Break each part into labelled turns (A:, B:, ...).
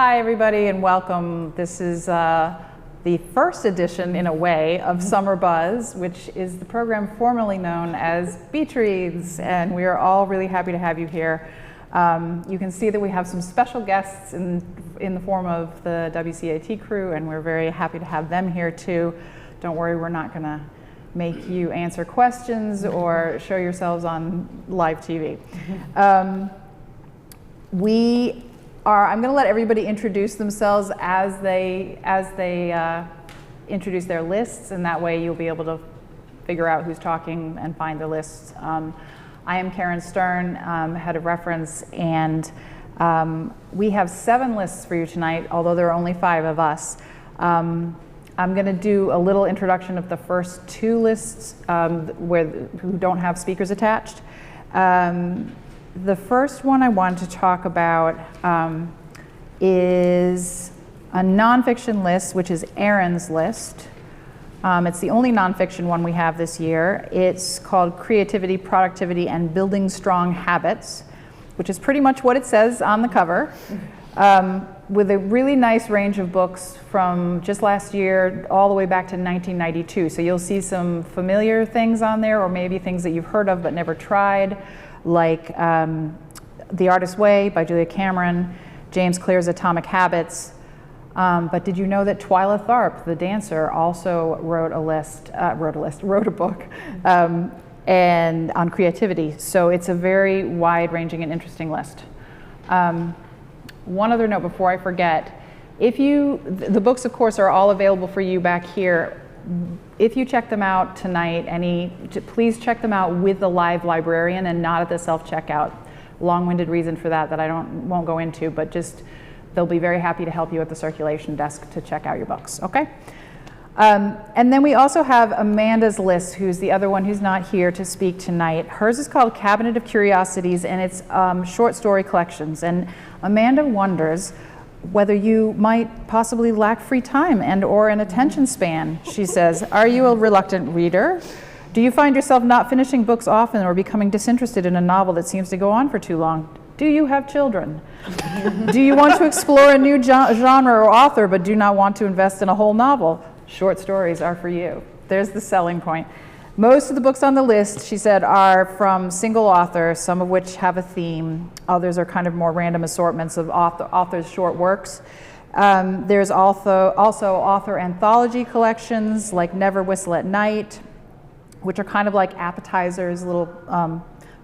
A: Hi, everybody, and welcome. This is the first edition, in a way, of Summer Buzz, which is the program formerly known as Beach Reads, and we are all really happy to have you here. You can see that we have some special guests in the form of the WCAT crew, and we're very happy to have them here too. Don't worry, we're not going to make you answer questions or show yourselves on live TV. I'm going to let everybody introduce themselves as they introduce their lists, and that way you'll be able to figure out who's talking and find the lists. I am Karen Stern, head of reference, and we have 7 lists for you tonight, although there are only 5 of us. I'm going to do a little introduction of the first 2 lists who don't have speakers attached. The first one I wanted to talk about is a nonfiction list, which is Erin's list. It's the only nonfiction one we have this year. It's called Creativity, Productivity, and Building Strong Habits, which is pretty much what it says on the cover, with a really nice range of books from just last year all the way back to 1992. So you'll see some familiar things on there, or maybe things that you've heard of but never tried, like The Artist's Way by Julia Cameron, James Clear's Atomic Habits. But did you know that Twyla Tharp, the dancer, also wrote a book and on creativity. So it's a very wide-ranging and interesting list. One other note before I forget: the books, of course, are all available for you back here. If you check them out tonight, please check them out with the live librarian and not at the self-checkout. Long-winded reason for that I won't go into, but just they'll be very happy to help you at the circulation desk to check out your books, okay? And then we also have Amanda's list, who's the other one who's not here to speak tonight. Hers is called Cabinet of Curiosities, and it's short story collections. And Amanda wonders whether you might possibly lack free time and or an attention span. She says, are you a reluctant reader? Do you find yourself not finishing books often or becoming disinterested in a novel that seems to go on for too long? Do you have children? Do you want to explore a new genre or author but do not want to invest in a whole novel? Short stories are for you. There's the selling point. Most of the books on the list, she said, are from single authors, some of which have a theme. Others are kind of more random assortments of authors' short works. There's also author anthology collections like Never Whistle at Night, which are kind of like appetizers, little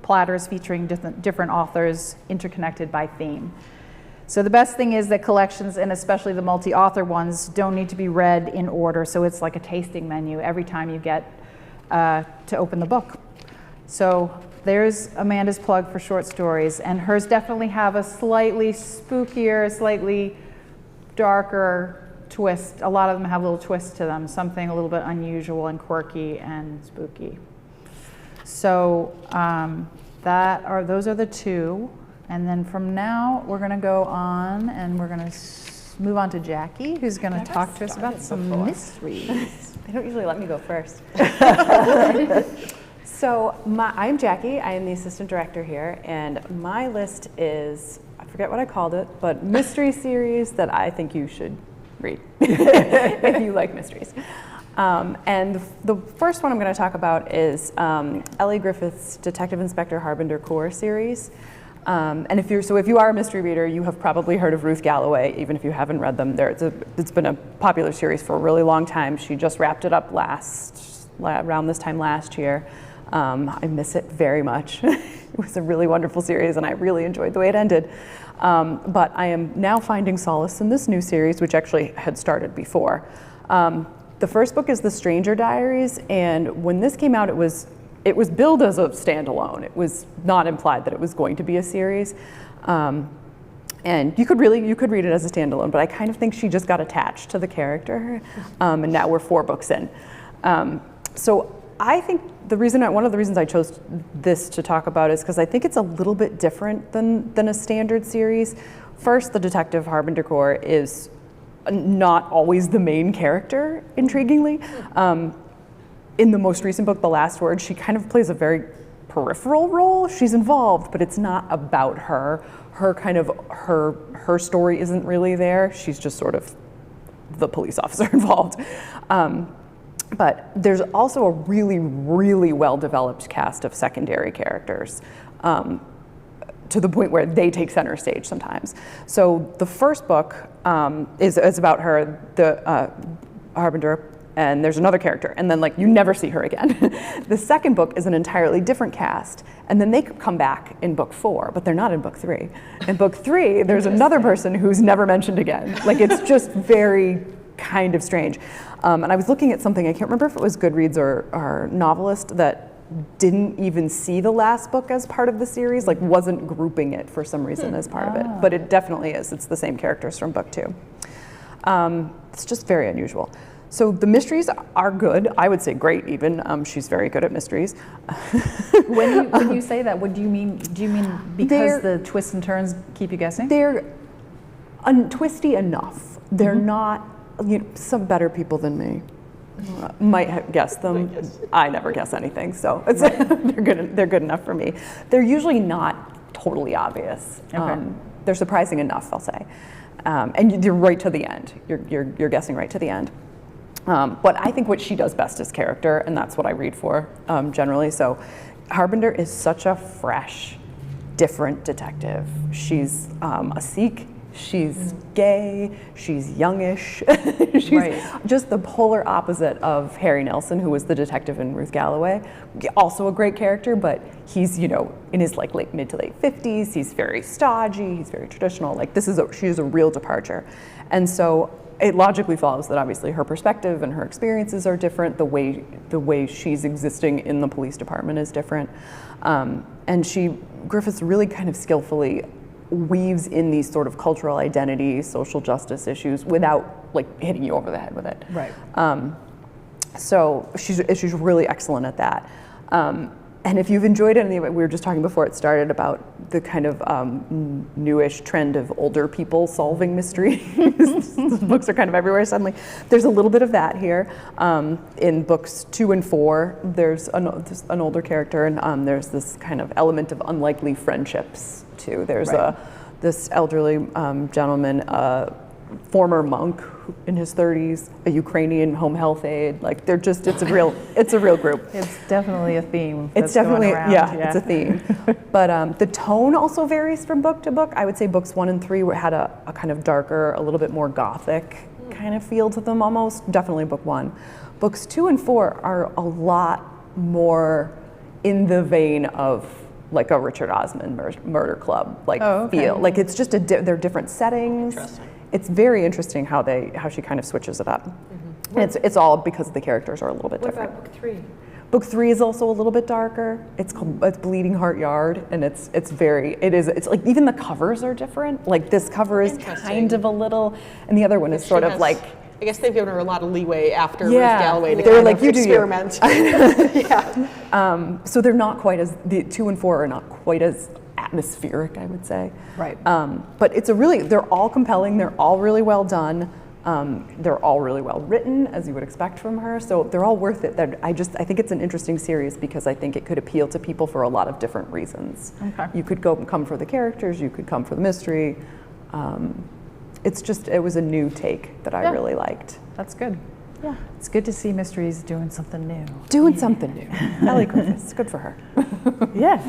A: platters featuring different authors interconnected by theme. So the best thing is that collections, and especially the multi-author ones, don't need to be read in order. So it's like a tasting menu every time you get to open the book. So there's Amanda's plug for short stories, and hers definitely have a slightly spookier, slightly darker twist. A lot of them have little twists to them, something a little bit unusual and quirky and spooky. So those are the 2. And then from now, we're going to go on and we're going to move on to Jackie, who's going to talk to us about some mysteries.
B: They don't usually let me go first. So I'm Jackie. I am the assistant director here, and my list is, I forget what I called it, but mystery series that I think you should read if you like mysteries. And the first one I'm going to talk about is Ellie Griffith's Detective Inspector Harbinger Core series. And if you are a mystery reader, you have probably heard of Ruth Galloway, even if you haven't read them. It's been a popular series for a really long time. She just wrapped it up around this time last year. I miss it very much. It was a really wonderful series, and I really enjoyed the way it ended. But I am now finding solace in this new series, which actually had started before. The first book is The Stranger Diaries, and when this came out, it was billed as a standalone. It was not implied that it was going to be a series. And you could read it as a standalone, but I kind of think she just got attached to the character, and now we're 4 books in. So I think one of the reasons I chose this to talk about is because I think it's a little bit different than a standard series. First, the Detective Harbinger Core is not always the main character, intriguingly. In the most recent book, The Last Word, she kind of plays a very peripheral role. She's involved, but it's not about her. Her story isn't really there. She's just sort of the police officer involved. But there's also a really, really well-developed cast of secondary characters, to the point where they take center stage sometimes. So the first book is about her, the Harbinger, and there's another character, and then you never see her again. The second book is an entirely different cast, and then they come back in book 4, but they're not in book 3. In book 3, there's another person who's never mentioned again. It's just very kind of strange. And I was looking at something, I can't remember if it was Goodreads or Novelist, that didn't even see the last book as part of the series, wasn't grouping it for some reason as part of it. But it definitely is. It's the same characters from book 2. It's just very unusual. So the mysteries are good. I would say great even. She's very good at mysteries.
A: When you say that, what do you mean? Do you mean because the twists and turns keep you guessing?
B: They're twisty enough. They're not, some better people than me might have guessed them. I never guess anything, so they're good enough for me. They're usually not totally obvious.
A: Okay.
B: They're surprising enough, I'll say. And you're right to the end. You're guessing right to the end. But I think what she does best is character, and that's what I read for generally. So Harbinger is such a fresh, different detective. She's a Sikh, she's gay, she's youngish. She's just the polar opposite of Harry Nelson, who was the detective in Ruth Galloway. Also a great character, but he's, in his mid to late 50s. He's very stodgy, he's very traditional. She's a real departure. And so it logically follows that obviously her perspective and her experiences are different. The way she's existing in the police department is different. And Griffiths really kind of skillfully weaves in these sort of cultural identity, social justice issues without hitting you over the head with it. Right. So she's really excellent at that. And if you've enjoyed any of it, we were just talking before it started about the kind of newish trend of older people solving mysteries. Those books are kind of everywhere suddenly. There's a little bit of that here. In books 2 and 4, there's an older character, and there's this kind of element of unlikely friendships too. There's this elderly gentleman, former monk in his 30s, a Ukrainian home health aide. It's a real group.
A: It's definitely a theme.
B: It's definitely, it's a theme. But the tone also varies from book to book. I would say books 1 and 3 had a kind of darker, a little bit more gothic kind of feel to them almost. Definitely book 1. Books 2 and 4 are a lot more in the vein of a Richard Osman murder club feel. It's just they're different settings. Interesting. It's very interesting how she kind of switches it up. Mm-hmm. And it's all because the characters are a little bit different.
C: What about book 3?
B: Book 3 is also a little bit darker. It's Bleeding Heart Yard, and it's even the covers are different. This cover is kind of a little, and the other one is sort of I
C: guess they've given her a lot of leeway after Ruth Galloway to
B: they're
C: kind of
B: you
C: experiment.
B: So they're not quite as, the 2 and 4 are not quite as atmospheric, I would say. Right. But they're all compelling, they're all really well done, they're all really well written, as you would expect from her, so they're all worth it. I think it's an interesting series because I think it could appeal to people for a lot of different reasons. Okay. You could come for the characters, you could come for the mystery. It was a new take that I really liked.
A: That's good. Yeah. It's good to see mysteries doing something new.
B: Something new. Ellie Griffiths, good for her.
A: Yeah.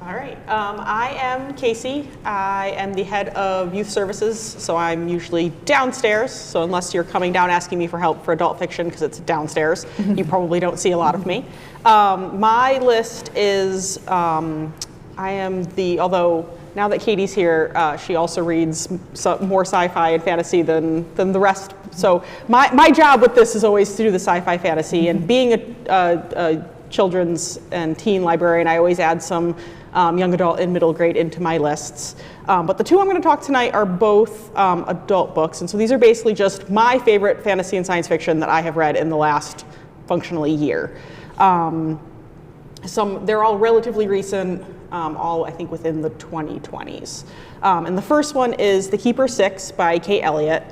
C: All right. I am Casey. I am the head of youth services, so I'm usually downstairs. So unless you're coming down asking me for help for adult fiction because it's downstairs, you probably don't see a lot of me. My list is, although now that Katie's here, she also reads more sci-fi and fantasy than the rest. So my job with this is always to do the sci-fi fantasy, and being a children's and teen librarian, I always add some young adult and middle grade into my lists. But the 2 I'm going to talk tonight are both adult books, and so these are basically just my favorite fantasy and science fiction that I have read in the last functionally year. They're all relatively recent, all I think within the 2020s. And the first one is The Keeper 6 by Kate Elliott.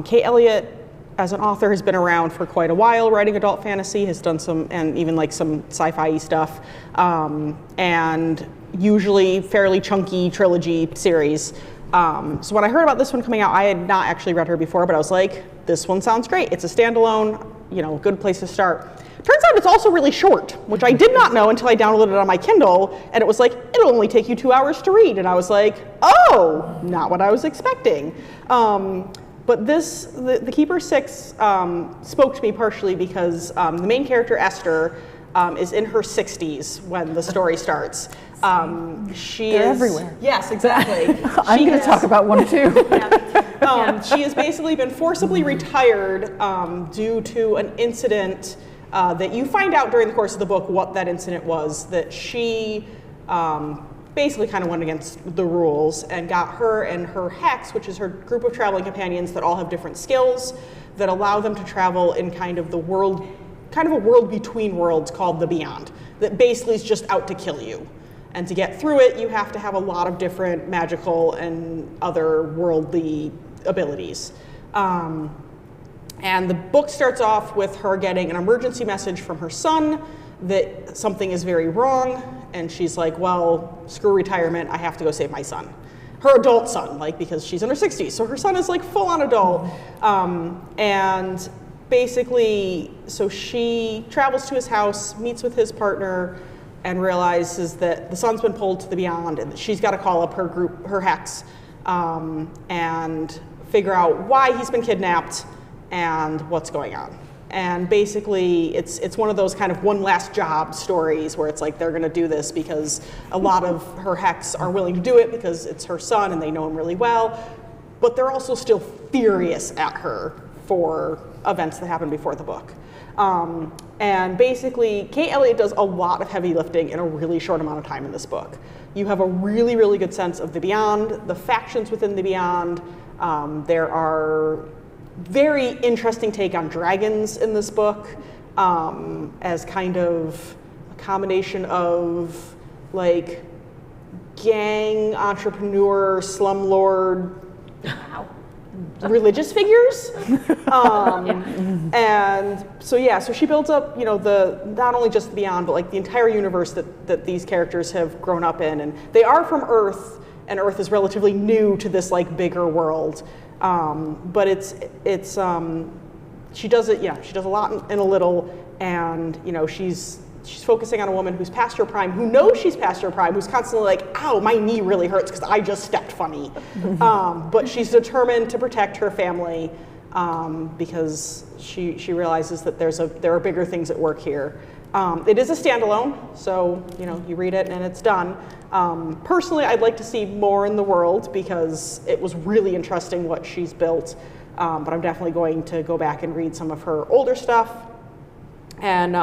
C: Kate Elliott as an author, has been around for quite a while writing adult fantasy, has done some, and even like some sci-fi stuff, and usually fairly chunky trilogy series. So when I heard about this one coming out, I had not actually read her before, but I was like, this one sounds great. It's a standalone, you know, good place to start. Turns out it's also really short, which I did not know until I downloaded it on my Kindle, and it was like, it'll only take you 2 hours to read. And I was like, oh, not what I was expecting. But this, the Keeper 6 spoke to me partially because the main character, Esther, is in her 60s when the story starts. They're
A: everywhere.
C: Yes, exactly.
A: I'm going to talk about one too.
C: She has basically been forcibly retired due to an incident that you find out during the course of the book what that incident was, that she basically kind of went against the rules and got her and her hex, which is her group of traveling companions that all have different skills that allow them to travel in kind of a world between worlds called the Beyond, that basically is just out to kill you. And to get through it, you have to have a lot of different magical and other worldly abilities. And the book starts off with her getting an emergency message from her son that something is very wrong, and she's like, well, screw retirement, I have to go save my son. Her adult son, like, because she's in her 60s, so her son is like full-on adult. And basically, so she travels to his house, meets with his partner, and realizes that the son's been pulled to the Beyond, and that she's got to call up her group, her hex, and figure out why he's been kidnapped and what's going on. And basically, it's one of those kind of one last job stories where it's like they're going to do this because a lot of her hex are willing to do it because it's her son and they know him really well, but they're also still furious at her for events that happened before the book. And basically, Kate Elliott does a lot of heavy lifting in a really short amount of time in this book. You have a really, really good sense of the Beyond, the factions within the Beyond. There are very interesting take on dragons in this book, as kind of a combination of like gang, entrepreneur, slumlord, religious figures. And so yeah, so she builds up, you know, not only just the Beyond, but like the entire universe that these characters have grown up in. And they are from Earth, and Earth is relatively new to this like bigger world. But she does it, yeah, she does a lot in a little, and you know, she's focusing on a woman who's past her prime, who knows she's past her prime, who's constantly like, ow, my knee really hurts because I just stepped funny. But she's determined to protect her family because she realizes that there are bigger things at work here. It is a standalone, so you know, you read it and it's done. Personally, I'd like to see more in the world because it was really interesting what she's built, but I'm definitely going to go back and read some of her older stuff. And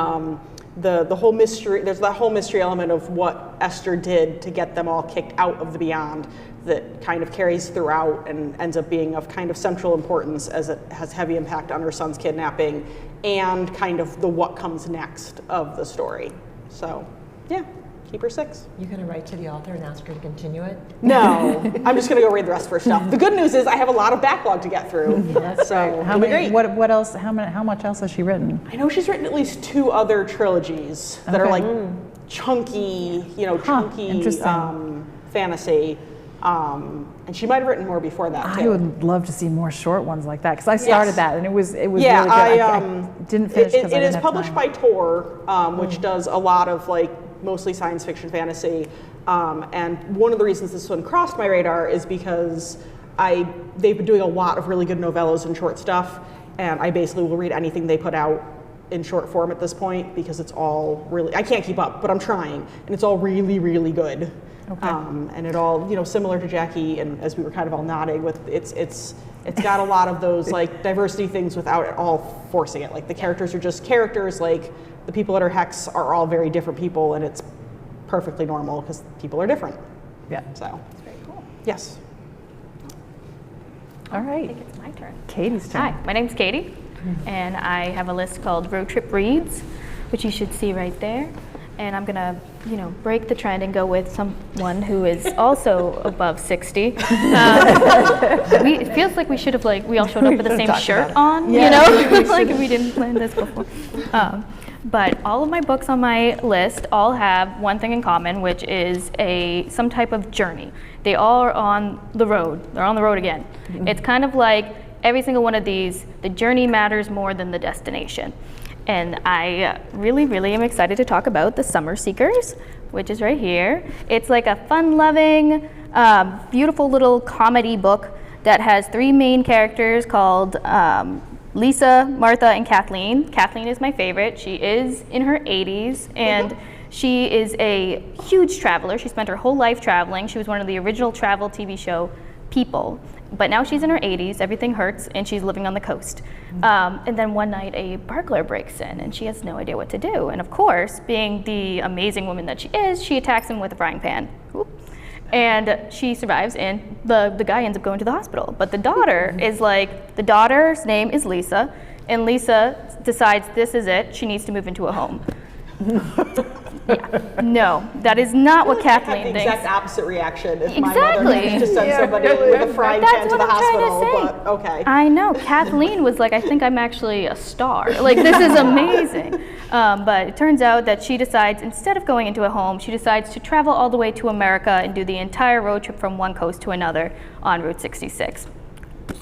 C: the whole mystery, there's that whole mystery element of what Esther did to get them all kicked out of the Beyond that kind of carries throughout and ends up being of kind of central importance as it has heavy impact on her son's kidnapping and kind of the what comes next of the story. So yeah, Keeper 6.
D: You gonna write to the author and ask her to continue it?
C: No, I'm just gonna go read the rest of her stuff. The good news is I have a lot of backlog to get through.
D: That's
C: so
A: How many? What else? How much else has she written?
C: I know she's written at least 2 other trilogies that are like chunky, you know, fantasy. And she might have written more before that too.
A: I would love to see more short ones like that because I started that and it was
C: yeah,
A: really good. I didn't finish because
C: it is published by Tor, which does a lot of like mostly science fiction fantasy. And one of the reasons this one crossed my radar is because they've been doing a lot of really good novellas and short stuff, and I basically will read anything they put out in short form at this point because it's all really, I can't keep up, but I'm trying, and it's all really, really good. Okay. And it all, you know, similar to Jackie, and as we were kind of all nodding with, it's got a lot of those like diversity things without at all forcing it. Like the characters are just characters, like the people that are Hex are all very different people, and it's perfectly normal because people are different.
A: Yeah.
C: So.
E: That's very cool.
C: Yes.
A: All right.
E: I think it's my turn.
A: Katie's turn.
E: Hi, my name's Katie, and I have a list called Road Trip Reads, which you should see right there. and I'm gonna, break the trend and go with someone who is also above 60. It feels like we should have we all showed up with the same shirt on, like we didn't plan this before. But all of my books on my list all have one thing in common, which is some type of journey. They all are on the road. They're on the road again. Mm-hmm. It's kind of like every single one of these, the journey matters more than the destination. And I really, really am excited to talk about The Summer Seekers, which is right here. It's like a fun-loving, beautiful little comedy book that has 3 main characters called Lisa, Martha, and Kathleen. Kathleen is my favorite. She is in her 80s, and she is a huge traveler. She spent her whole life traveling. She was one of the original travel TV show people. But now she's in her 80s, everything hurts, and she's living on the coast. And then one night a burglar breaks in, and she has no idea what to do. And of course, being the amazing woman that she is, she attacks him with a frying pan. Oop. And she survives, and the guy ends up going to the hospital. But the daughter the daughter's name is Lisa, and Lisa decides this is it, she needs to move into a home. Yeah. No, that is not what Kathleen thinks.
C: The exact opposite reaction if
E: exactly.
C: my mother managed to send somebody with a frying pan to the hospital. But okay.
E: I know. Kathleen was like, I think I'm actually a star. Like, this is amazing. But it turns out that she decides, instead of going into a home, she decides to travel all the way to America and do the entire road trip from one coast to another on Route 66.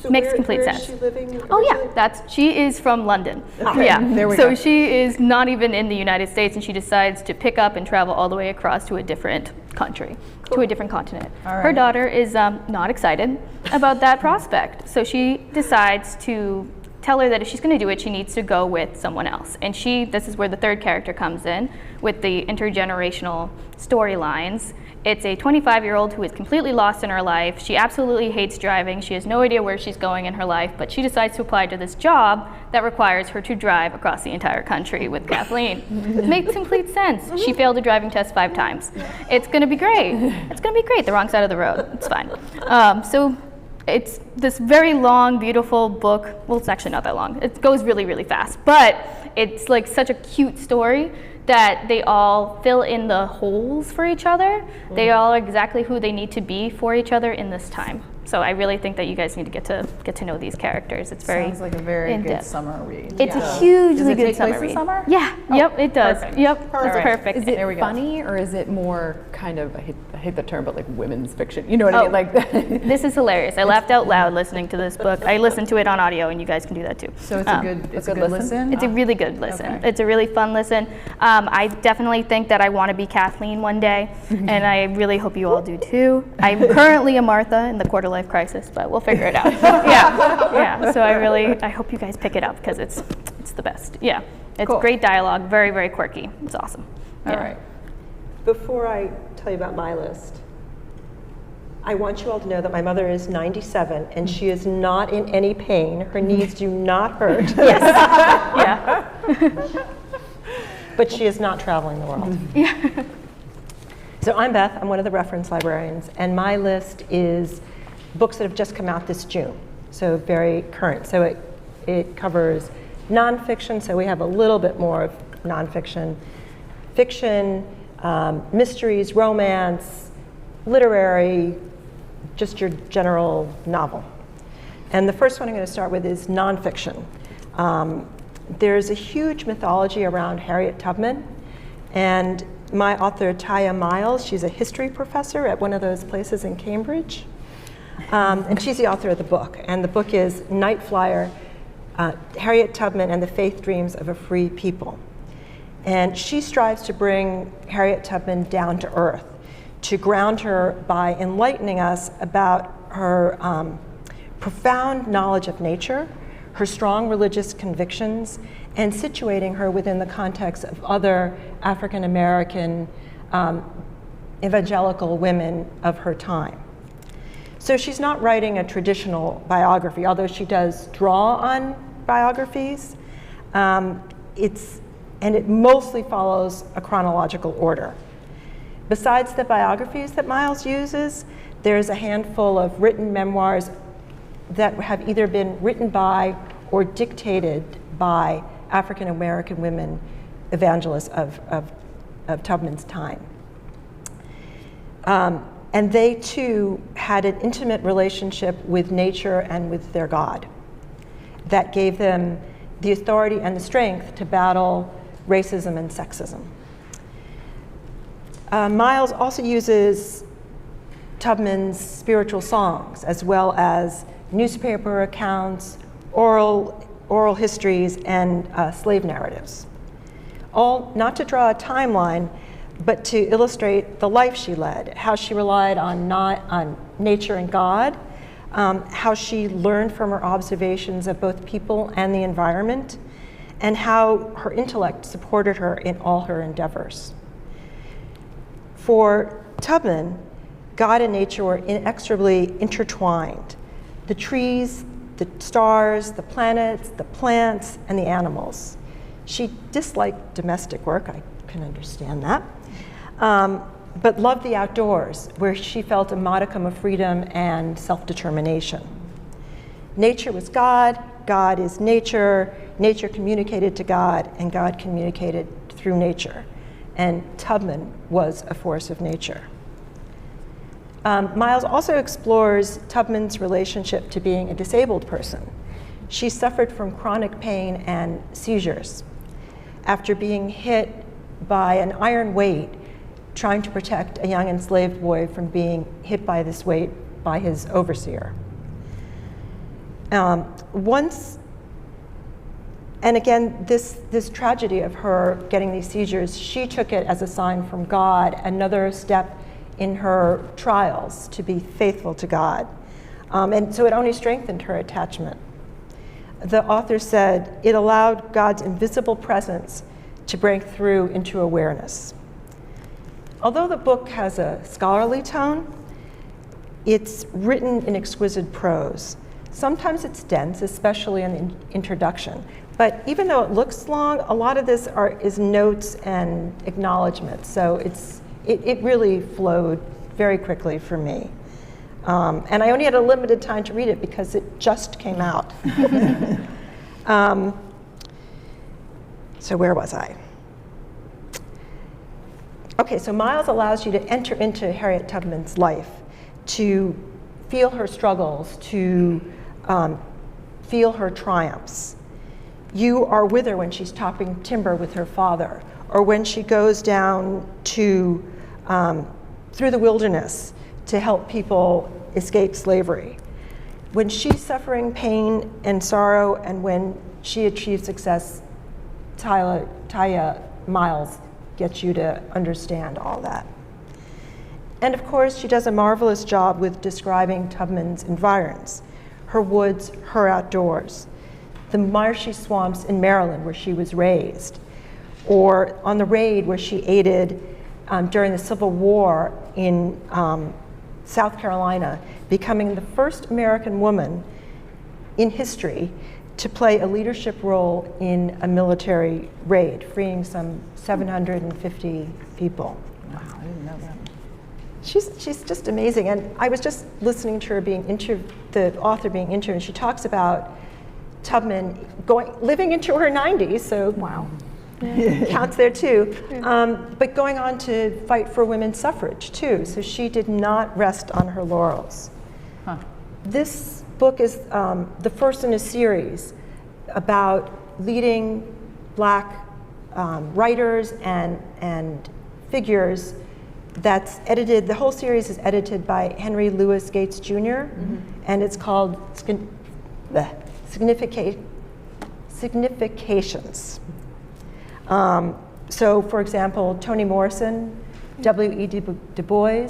F: So
E: Makes complete sense.
F: Is she living?
E: Oh yeah, she is from London.
F: Okay.
E: Yeah,
A: there we
E: so
A: go.
E: she is not even in the United States, and she decides to pick up and travel all the way across to a different country, to a different continent.
A: All
E: Her
A: right.
E: daughter is not excited about that prospect, so she decides to tell her that if she's going to do it, she needs to go with someone else. And this is where the third character comes in with the intergenerational storylines. It's a 25-year-old who is completely lost in her life. She absolutely hates driving. She has no idea where she's going in her life, but she decides to apply to this job that requires her to drive across the entire country with Kathleen. It makes complete sense. She failed a driving test 5 times. It's going to be great. It's going to be great. The wrong side of the road. It's fine. So it's this very long, beautiful book. Well, it's actually not that long. It goes really, really fast, but it's like such a cute story that they all fill in the holes for each other. They all are exactly who they need to be for each other in this time. So I really think that you guys need to get to know these characters. It's very
A: Sounds like a very good
E: in-depth.
A: summer read.
E: It's a hugely
A: Does it
E: good
A: take
E: summer
A: place in
E: read.
A: summer?
E: Yeah.
A: Oh,
E: Yep. It does.
A: perfect.
E: Yep.
A: All
E: It's
A: right.
E: perfect.
B: Is it
A: There we go.
B: funny, or is it more kind of, I hate the term, but like women's fiction? You know what I mean? Like
E: This is hilarious. I laughed out loud listening to this book. I listened to it on audio, and you guys can do that too.
A: So it's a good listen?
E: It's a really good listen.
A: Okay.
E: It's a really fun listen. I definitely think that I want to be Kathleen one day, and I really hope you all do too. I'm currently a Martha in the quarter-life crisis, but we'll figure it out. Yeah. So I hope you guys pick it up because it's the best. Yeah, it's
A: Cool.
E: great dialogue, very, very quirky. It's awesome.
A: All
E: Yeah.
A: right.
F: Before I tell you about my list, I want you all to know that my mother is 97 and she is not in any pain. Her knees do not hurt.
E: Yeah.
F: But she is not traveling the world.
E: Yeah.
F: So I'm Beth, I'm one of the reference librarians, and my list is books that have just come out this June, so very current. So it covers nonfiction, so we have a little bit more of nonfiction, fiction, mysteries, romance, literary, just your general novel. And the first one I'm going to start with is nonfiction. There's a huge mythology around Harriet Tubman, and my author, Taya Miles, she's a history professor at one of those places in Cambridge. And she's the author of the book. And the book is Night Flyer, Harriet Tubman and the Faith Dreams of a Free People. And she strives to bring Harriet Tubman down to earth, to ground her by enlightening us about her profound knowledge of nature, her strong religious convictions, and situating her within the context of other African American evangelical women of her time. So she's not writing a traditional biography, although she does draw on biographies. It mostly follows a chronological order. Besides the biographies that Miles uses, there's a handful of written memoirs that have either been written by or dictated by African American women evangelists of Tubman's time. And they too had an intimate relationship with nature and with their God that gave them the authority and the strength to battle racism and sexism. Miles also uses Tubman's spiritual songs as well as newspaper accounts, oral histories, and slave narratives. All not to draw a timeline, but to illustrate the life she led, how she relied on nature and God, how she learned from her observations of both people and the environment, and how her intellect supported her in all her endeavors. For Tubman, God and nature were inexorably intertwined. The trees, the stars, the planets, the plants, and the animals. She disliked domestic work, I can understand that, but loved the outdoors, where she felt a modicum of freedom and self-determination. Nature was God, God is nature, nature communicated to God, and God communicated through nature. And Tubman was a force of nature. Miles also explores Tubman's relationship to being a disabled person. She suffered from chronic pain and seizures after being hit by an iron weight trying to protect a young enslaved boy from being hit by this weight by his overseer. And again, this tragedy of her getting these seizures, she took it as a sign from God, another step in her trials to be faithful to God. And so it only strengthened her attachment. The author said, it allowed God's invisible presence to break through into awareness. Although the book has a scholarly tone, it's written in exquisite prose. Sometimes it's dense, especially in the introduction. But even though it looks long, a lot of this is notes and acknowledgments. So it really flowed very quickly for me. And I only had a limited time to read it because it just came out. So where was I? Okay, so Miles allows you to enter into Harriet Tubman's life, to feel her struggles, to feel her triumphs. You are with her when she's chopping timber with her father, or when she goes down to through the wilderness to help people escape slavery. When she's suffering pain and sorrow, and when she achieves success, Taya Miles gets you to understand all that. And of course, she does a marvelous job with describing Tubman's environs, her woods, her outdoors, the marshy swamps in Maryland where she was raised, or on the raid where she aided during the Civil War in South Carolina, becoming the first American woman in history to play a leadership role in a military raid, freeing some 750 people.
A: Wow, I didn't know that.
F: She's just amazing. And I was just listening to her the author being interviewed, and she talks about Tubman living into her 90s, so wow, counts there too, but going on to fight for women's suffrage too. So she did not rest on her laurels. Huh. This book is the first in a series about leading Black writers and figures. That's edited. The whole series is edited by Henry Louis Gates Jr. And it's called Significations. So, for example, Toni Morrison, W.E. Du Bois,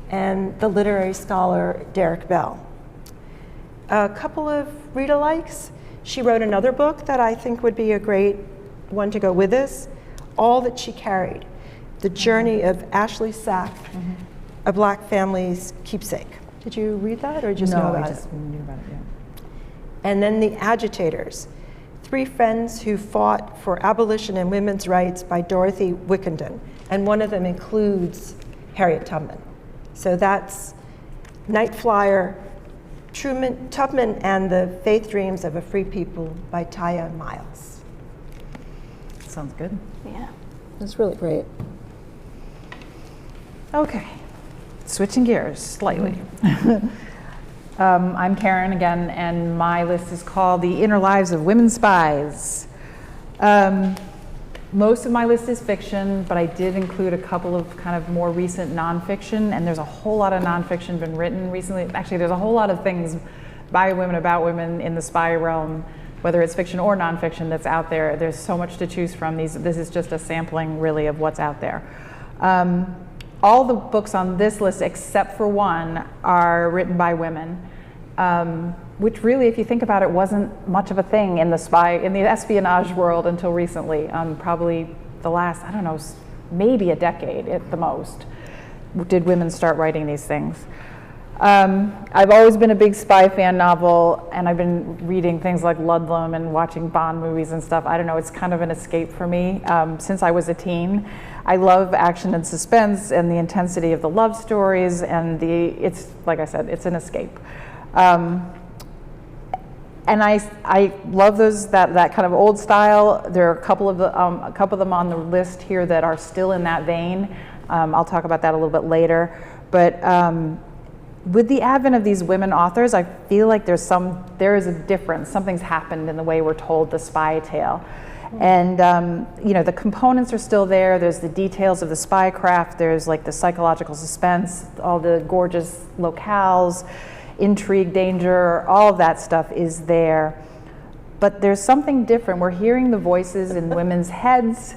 F: and the literary scholar Derek Bell. A couple of read-alikes. She wrote another book that I think would be a great one to go with this, All That She Carried, The Journey of Ashley Sack, a Black Family's Keepsake. Did you read that, or just know about it?
A: No, I just knew about it, yeah.
F: And then The Agitators, 3 Friends Who Fought for Abolition and Women's Rights by Dorothy Wickenden. And one of them includes Harriet Tubman. So that's Night Flyer, Tubman and the Faith Dreams of a Free People by Taya Miles.
A: Sounds good.
E: Yeah.
F: That's really great.
A: Okay, switching gears slightly. I'm Karen again, and my list is called The Inner Lives of Women Spies. Most of my list is fiction, but I did include a couple of kind of more recent nonfiction, and there's a whole lot of nonfiction been written recently. Actually, there's a whole lot of things by women, about women in the spy realm, whether it's fiction or nonfiction, that's out there. There's so much to choose from. This is just a sampling, really, of what's out there. All the books on this list, except for one, are written by women, which really, if you think about it, wasn't much of a thing in the espionage world until recently. Probably the last, I don't know, maybe a decade at the most, did women start writing these things. I've always been a big spy fan novel, and I've been reading things like Ludlum and watching Bond movies and stuff. I don't know, it's kind of an escape for me since I was a teen. I love action and suspense and the intensity of the love stories, and it's, like I said, it's an escape. And I love that kind of old style. There are a couple of them on the list here that are still in that vein. I'll talk about that a little bit later. But with the advent of these women authors, I feel like there is a difference. Something's happened in the way we're told the spy tale. And the components are still there. There's the details of the spy craft. There's like the psychological suspense, all the gorgeous locales, intrigue, danger, all of that stuff is there. But there's something different. We're hearing the voices in women's heads.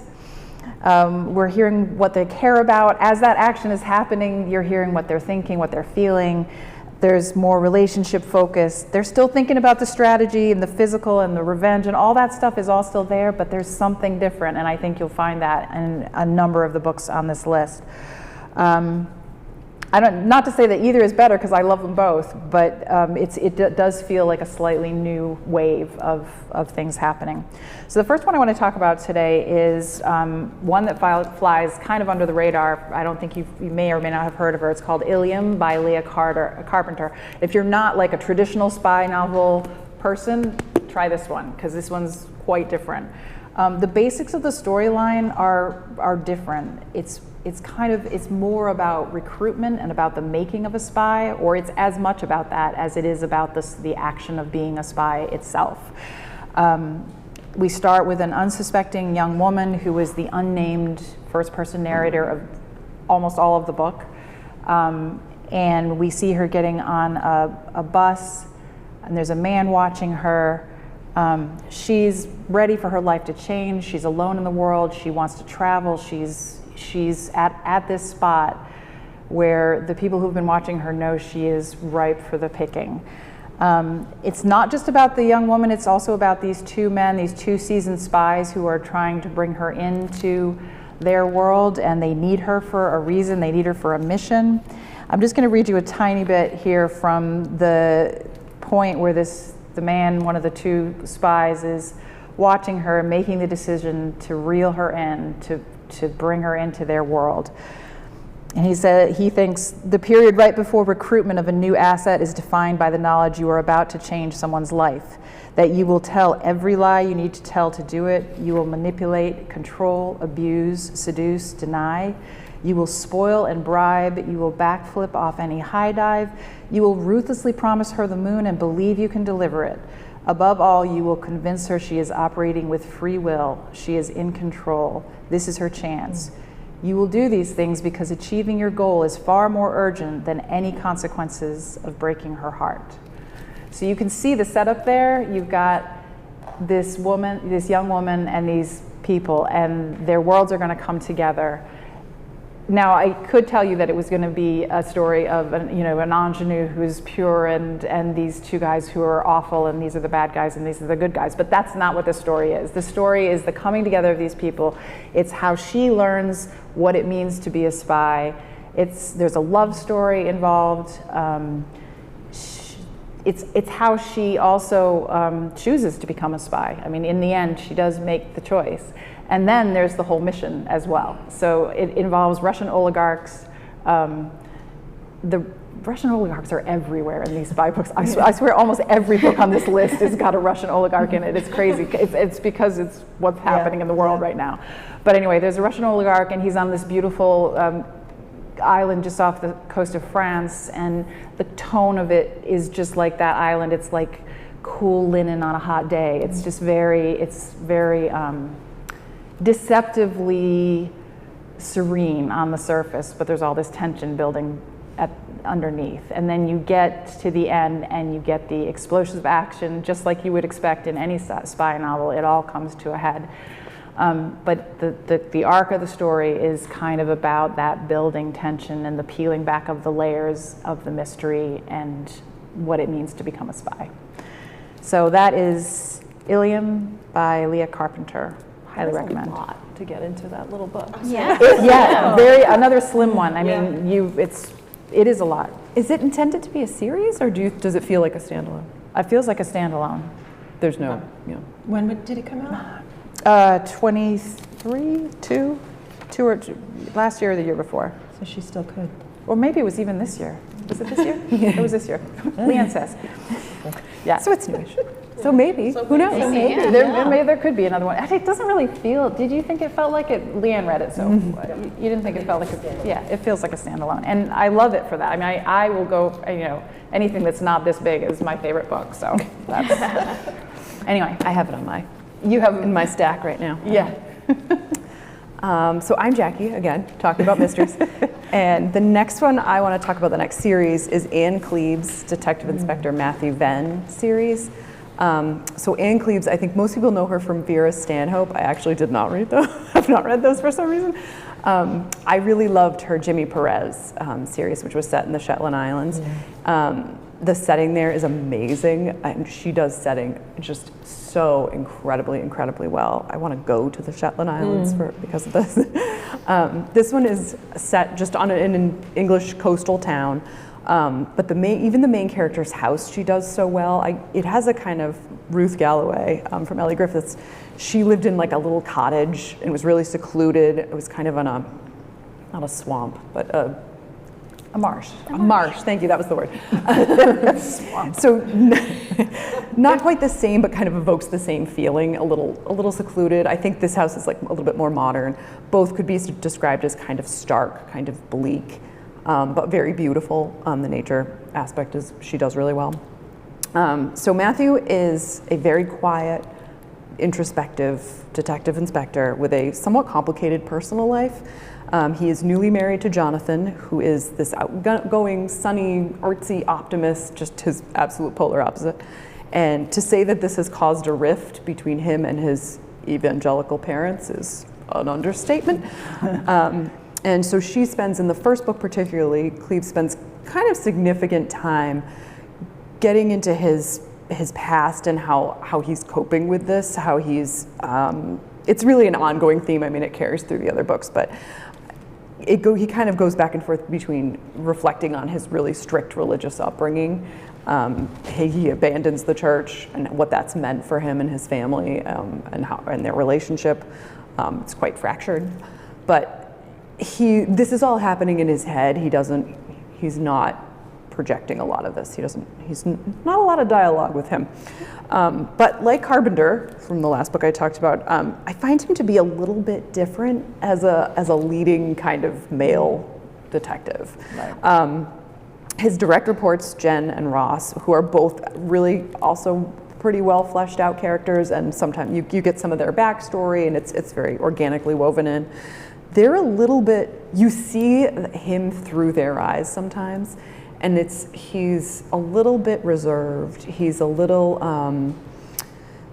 A: We're hearing what they care about. As that action is happening, you're hearing what they're thinking, what they're feeling. There's more relationship focus. They're still thinking about the strategy and the physical and the revenge, and all that stuff is all still there, but there's something different, and I think you'll find that in a number of the books on this list. Not to say that either is better, because I love them both, but it does feel like a slightly new wave of things happening. So the first one I want to talk about today is one that flies kind of under the radar. I don't think you may or may not have heard of her. It's called Ilium by Leah Carpenter. If you're not like a traditional spy novel person, try this one, because this one's quite different. The basics of the storyline are different. It's more about recruitment and about the making of a spy, or it's as much about that as it is about the action of being a spy itself. We start with an unsuspecting young woman who is the unnamed first-person narrator of almost all of the book. And we see her getting on a bus, and there's a man watching her. She's ready for her life to change. She's alone in the world. She wants to travel. She's at this spot where the people who've been watching her know she is ripe for the picking. It's not just about the young woman, it's also about these two men, these two seasoned spies who are trying to bring her into their world, and they need her for a reason, they need her for a mission. I'm just going to read you a tiny bit here from the point where the man, one of the two spies, is watching her, making the decision to reel her in, to bring her into their world. And he said he thinks the period right before recruitment of a new asset is defined by the knowledge you are about to change someone's life, that you will tell every lie you need to tell to do it. You will manipulate, control, abuse, seduce, deny. You will spoil and bribe. You will backflip off any high dive. You will ruthlessly promise her the moon and believe you can deliver it. Above all, you will convince her she is operating with free will. She is in control. This is her chance. You will do these things because achieving your goal is far more urgent than any consequences of breaking her heart. So you can see the setup there. You've got this woman, this young woman, and these people, and their worlds are going to come together. Now, I could tell you that it was going to be a story of an ingenue who's pure, and these two guys who are awful, and these are the bad guys and these are the good guys, but that's not what the story is. The story is the coming together of these people. It's how she learns what it means to be a spy. There's a love story involved. It's how she also chooses to become a spy. I mean, in the end, she does make the choice. And then there's the whole mission as well. So it involves Russian oligarchs. The Russian oligarchs are everywhere in these spy books. I swear almost every book on this list has got a Russian oligarch in it. It's crazy. It's because it's what's happening in the world right now. But anyway, there's a Russian oligarch, and he's on this beautiful island just off the coast of France, and the tone of it is just like that island. It's like cool linen on a hot day. It's just very deceptively serene on the surface, but there's all this tension building underneath. And then you get to the end and you get the explosive action, just like you would expect in any spy novel. It all comes to a head. But the arc of the story is kind of about that building tension and the peeling back of the layers of the mystery and what it means to become a spy. So that is Ilium by Leah Carpenter. Highly recommend.
B: A lot to get into that little book.
A: Yeah, another slim one. I mean, it is a lot.
B: Is it intended to be a series, or does it feel like a standalone?
A: It feels like a standalone.
B: There's no,
F: When did it come out?
A: 23, last year or the year before.
F: So she still could.
A: Or maybe it was even this year. Was it this year? It was this year. Leanne says. Yeah.
B: So it's newish. So maybe, who knows?
A: Maybe. There could be another one. Actually, it doesn't really feel, did you think it felt like it? Leanne read it, so you didn't think it felt like it feels like a standalone. And I love it for that. I mean, I will go, anything that's not this big is my favorite book, so that's, anyway.
B: I have it you have it in my stack right now.
A: Yeah.
B: So I'm Jackie, again, talking about mysteries. And the next one I want to talk about, the next series, is Anne Cleeve's Detective Inspector Matthew Venn series. So Anne Cleeves, I think most people know her from Vera Stanhope. I actually did not read those. I've not read those for some reason. I really loved her Jimmy Perez series, which was set in the Shetland Islands. The setting there is amazing, and she does setting just so incredibly well. I want to go to the Shetland Islands because of this. This one is set just on an English coastal town. But even the main character's house, she does so well. It has a kind of Ruth Galloway from Ellie Griffiths. She lived in like a little cottage and was really secluded. It was kind of on not a swamp, but a marsh. A marsh, thank you, that was the word. So not quite the same, but kind of evokes the same feeling, a little secluded. I think this house is like a little bit more modern. Both could be described as kind of stark, kind of bleak. But very beautiful. The nature aspect she does really well. So Matthew is a very quiet, introspective detective inspector with a somewhat complicated personal life. He is newly married to Jonathan, who is this outgoing, sunny, artsy optimist, just his absolute polar opposite. And to say that this has caused a rift between him and his evangelical parents is an understatement. And so she spends, in the first book particularly, Cleave spends kind of significant time getting into his past and how he's coping with this, how he's, it's really an ongoing theme. I mean, it carries through the other books, but he kind of goes back and forth between reflecting on his really strict religious upbringing. He abandons the church and what that's meant for him and his family, and their relationship. It's quite fractured, but this is all happening in his head. He's not projecting a lot of this. He's not a lot of dialogue with him. But like Carpenter, from the last book I talked about, I find him to be a little bit different as a leading kind of male detective. Right. His direct reports, Jen and Ross, who are both really also pretty well fleshed out characters, and sometimes you get some of their backstory, and it's very organically woven in. They're a little bit, you see him through their eyes sometimes, and he's a little bit reserved. He's a little,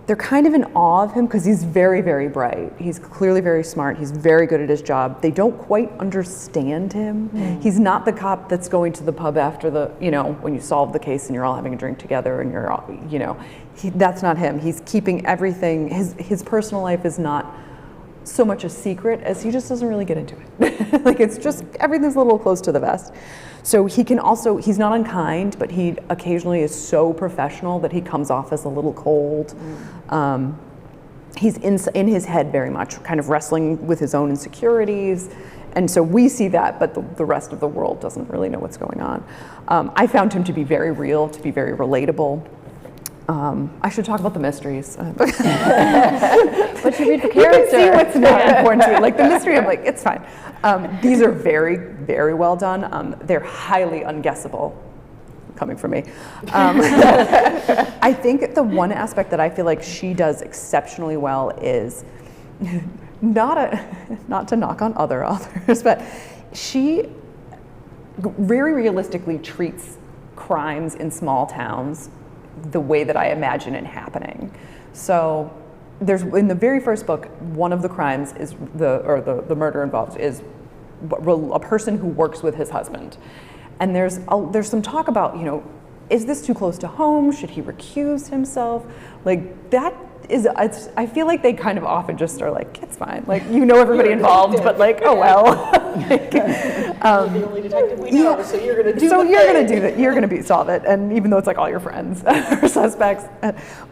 B: they're kind of in awe of him because he's very, very bright. He's clearly very smart. He's very good at his job. They don't quite understand him. He's not the cop that's going to the pub after when you solve the case and you're all having a drink together and you're all, that's not him. He's keeping everything, his personal life is not so much a secret as he just doesn't really get into it. Like it's just, everything's a little close to the vest. So he's not unkind, but he occasionally is so professional that he comes off as a little cold. He's in his head very much, kind of wrestling with his own insecurities. And so we see that, but the rest of the world doesn't really know what's going on. I found him to be very real, to be very relatable. I should talk about the mysteries.
A: But you read the
B: You can
A: character.
B: see what's not important to me. Like the mystery, I'm like, it's fine. These are very, very well done. They're highly unguessable, coming from me. I think the one aspect that I feel like she does exceptionally well is not to knock on other authors, but she very realistically treats crimes in small towns the way that I imagine it happening. So there's, in the very first book, one of the crimes is the murder involved is a person who works with his husband. And there's some talk about, is this too close to home? Should he recuse himself? Like that is, I feel like they kind of often just are like, it's fine. Like, everybody involved, but like, oh well.
C: You're the only detective we know, so you're going to do
B: You're going to solve it. And even though it's like all your friends are suspects.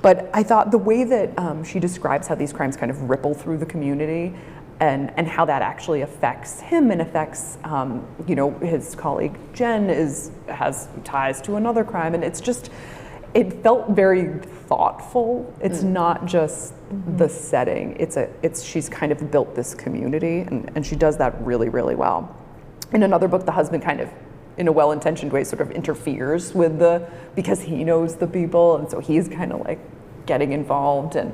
B: But I thought the way that she describes how these crimes kind of ripple through the community and how that actually affects him and affects, his colleague Jen has ties to another crime. And it's just, it felt very thoughtful. It's not just the setting. She's kind of built this community, and she does that really, really well. In another book, the husband kind of, in a well-intentioned way, sort of interferes with because he knows the people, and so he's kind of like getting involved, and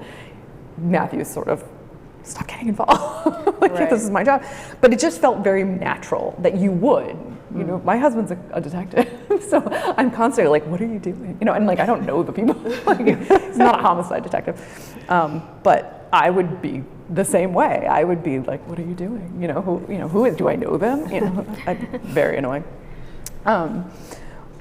B: Matthew's sort of, stop getting involved. Like, this is my job. But it just felt very natural that you would. My husband's a detective, so I'm constantly like, what are you doing? And like, I don't know the people. Like, he's not a homicide detective. But I would be the same way. I would be like, what are you doing? Who is, do I know them? Very annoying.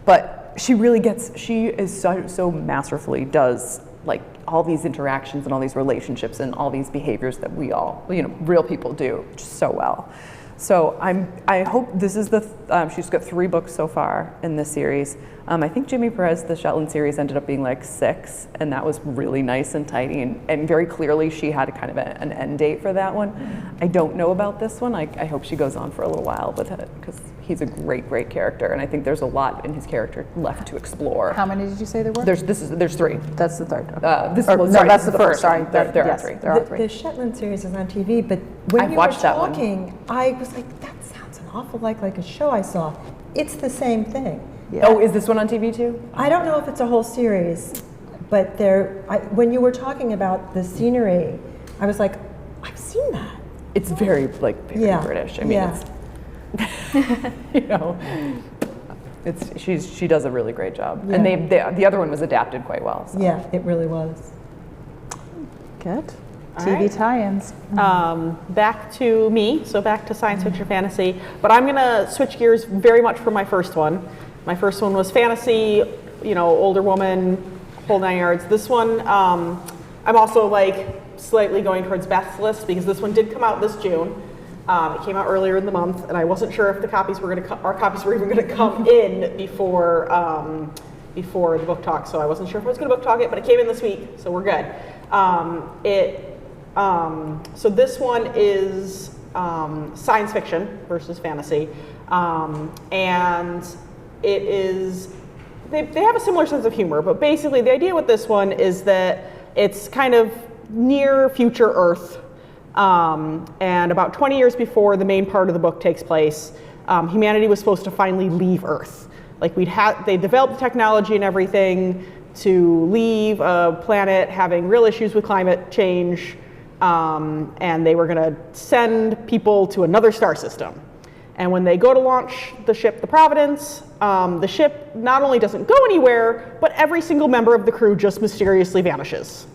B: But she is so masterfully does like all these interactions and all these relationships and all these behaviors that we all, real people do just so well. So I hope this is she's got 3 books so far in this series. I think Jimmy Perez, the Shetland series, ended up being like 6, and that was really nice and tidy, and very clearly she had kind of an end date for that one. I don't know about this one. I hope she goes on for a little while with it, because he's a great, great character, and I think there's a lot in his character left to explore.
A: How many did you say there were?
B: There's 3.
A: That's the third.
B: That's the first. Sorry, there are 3. There are 3.
F: The Shetland series is on TV, but when
B: I've
F: you were
B: watched that one.
F: talking, I was like, that sounds an awful like a show I saw. It's the same thing.
B: Yeah. Oh, is this one on TV too?
F: I don't know if it's a whole series, but when you were talking about the scenery, I was like, I've seen that.
B: It's very very British. I mean, she does a really great job, and the other one was adapted quite well. So.
F: Yeah, it really was.
A: Good.
C: All
A: TV
C: right.
A: tie-ins.
C: Back to me, so back to science fiction fantasy, but I'm gonna switch gears very much from my first one. My first one was fantasy, older woman, whole 9 yards. This one, I'm also like slightly going towards Beth's list, because this one did come out this June. It came out earlier in the month, and I wasn't sure if our copies were even gonna come in before the book talk, so I wasn't sure if I was gonna book talk it, but it came in this week, so we're good. So this one is science fiction versus fantasy, and it is, they have a similar sense of humor, but basically the idea with this one is that it's kind of near future Earth, and about 20 years before the main part of the book takes place, humanity was supposed to finally leave Earth. Like they developed the technology and everything to leave a planet having real issues with climate change, and they were gonna send people to another star system. And when they go to launch the ship, the Providence, the ship not only doesn't go anywhere, but every single member of the crew just mysteriously vanishes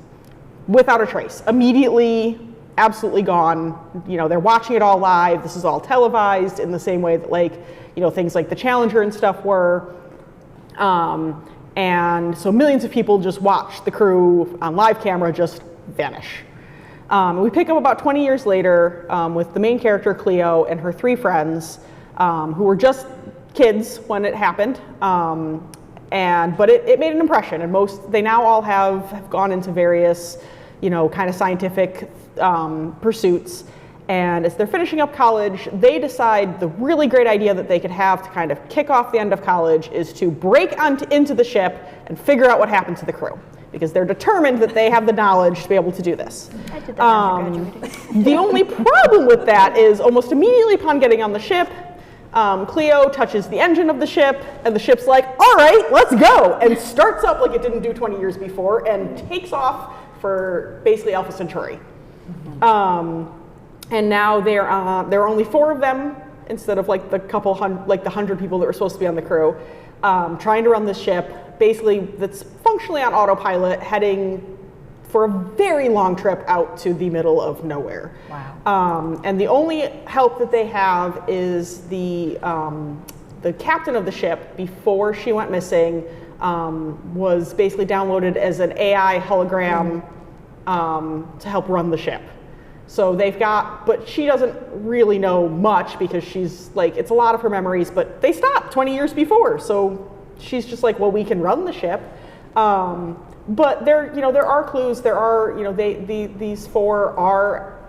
C: without a trace. Immediately, absolutely gone. They're watching it all live. This is all televised in the same way that things like the Challenger and stuff were. And so millions of people just watch the crew on live camera just vanish. We pick up about 20 years later with the main character, Cleo, and her 3 friends, who were just kids when it happened. But it made an impression, and they now all have gone into various, kind of scientific pursuits. And as they're finishing up college, they decide the really great idea that they could have to kind of kick off the end of college is to break into the ship and figure out what happened to the crew. because they're determined that they have the knowledge to be able to do this.
E: I did that undergraduate.
C: The only problem with that is almost immediately upon getting on the ship, Cleo touches the engine of the ship, and the ship's like, all right, let's go, and starts up like it didn't do 20 years before, and takes off for basically Alpha Centauri. And now there are only 4 of them instead of like the 100 people that were supposed to be on the crew, trying to run this ship, basically that's functionally on autopilot, heading for a very long trip out to the middle of nowhere.
A: Wow.
C: And the only help that they have is the captain of the ship, before she went missing, was basically downloaded as an AI hologram to help run the ship. So they've got, but she doesn't really know much because she's like, it's a lot of her memories, but they stopped 20 years before. So she's just like, well, we can run the ship. But there are clues. There are, these 4 are,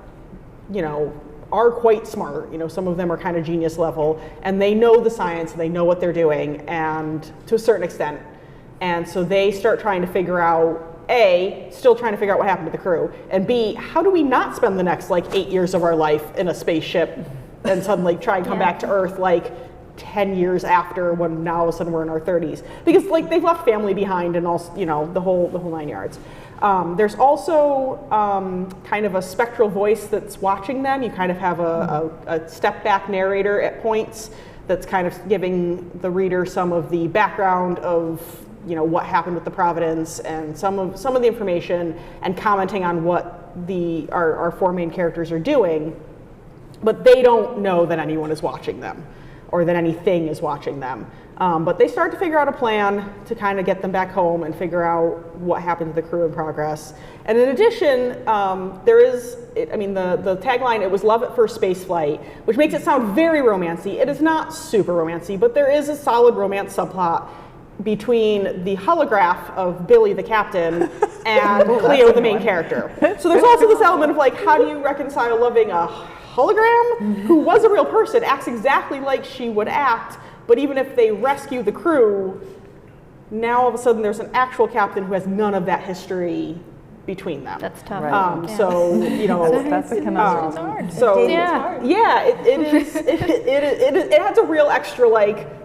C: are quite smart. Some of them are kind of genius level, and they know the science, and they know what they're doing, and to a certain extent. And so they start trying to figure out, A, still trying to figure out what happened to the crew, and B, how do we not spend the next 8 years of our life in a spaceship and suddenly try and come back to Earth 10 years after, when now all of a sudden we're in our 30s, because they've left family behind and also the whole 9 yards. There's also kind of a spectral voice that's watching them. You kind of have a step back narrator at points that's kind of giving the reader some of the background of what happened with the Providence and some of the information, and commenting on what our 4 main characters are doing, but they don't know that anyone is watching them, or that anything is watching them. But they start to figure out a plan to kind of get them back home and figure out what happened to the crew in progress. And in addition, there is, the tagline, it was love at first space flight, which makes it sound very romancy. It is not super romancy, but there is a solid romance subplot between the holograph of Billy the captain and Cleo the main character. So there's also this element of how do you reconcile loving a hologram who was a real person, acts exactly like she would act, but even if they rescue the crew, now all of a sudden there's an actual captain who has none of that history between them.
E: That's tough.
A: Right.
C: So
A: That's a conundrum.
C: So
E: Yeah.
C: it is. It has a real extra